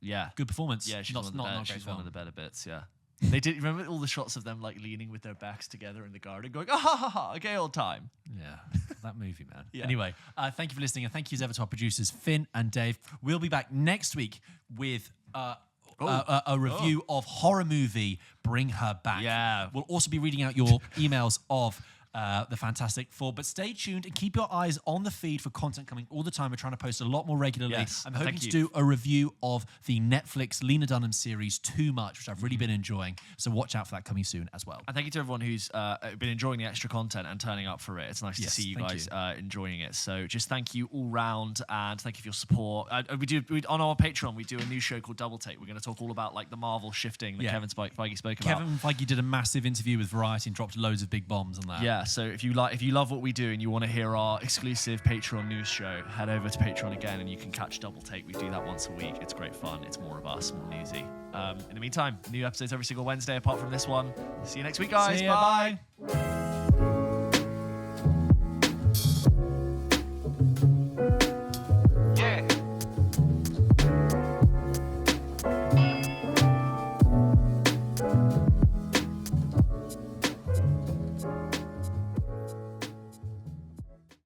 Yeah. Good performance. Yeah, she's, not one, a great she's film. one of the better bits, yeah. They did. Remember all the shots of them like leaning with their backs together in the garden, going, "Ah ha ha ha, a gay old time." Yeah, that movie, man. Yeah. Anyway, thank you for listening, and thank you as ever to our producers, Finn and Dave. We'll be back next week with a review of horror movie Bring Her Back. Yeah. We'll also be reading out your emails of the Fantastic Four, but stay tuned and keep your eyes on the feed for content coming all the time. We're trying to post a lot more regularly. Yes, I'm hoping thank to you. do a review of the Netflix Lena Dunham series Too Much, which I've really been enjoying. So watch out for that coming soon as well. And thank you to everyone who's been enjoying the extra content and turning up for it. It's nice to see you guys enjoying it. So just thank you all round, and thank you for your support. On our Patreon, we do a new show called Double Take. We're going to talk all about like the Marvel shifting that Kevin Feige spoke about. Kevin Feige did a massive interview with Variety and dropped loads of big bombs on that. Yeah, so if you love what we do and you want to hear our exclusive Patreon news show, head over to Patreon again and you can catch Double Take. We do that once a week. It's great fun. It's more of us, more newsy. In the meantime, new episodes every single Wednesday apart from this one. See you next week, guys. See ya, Bye. bye.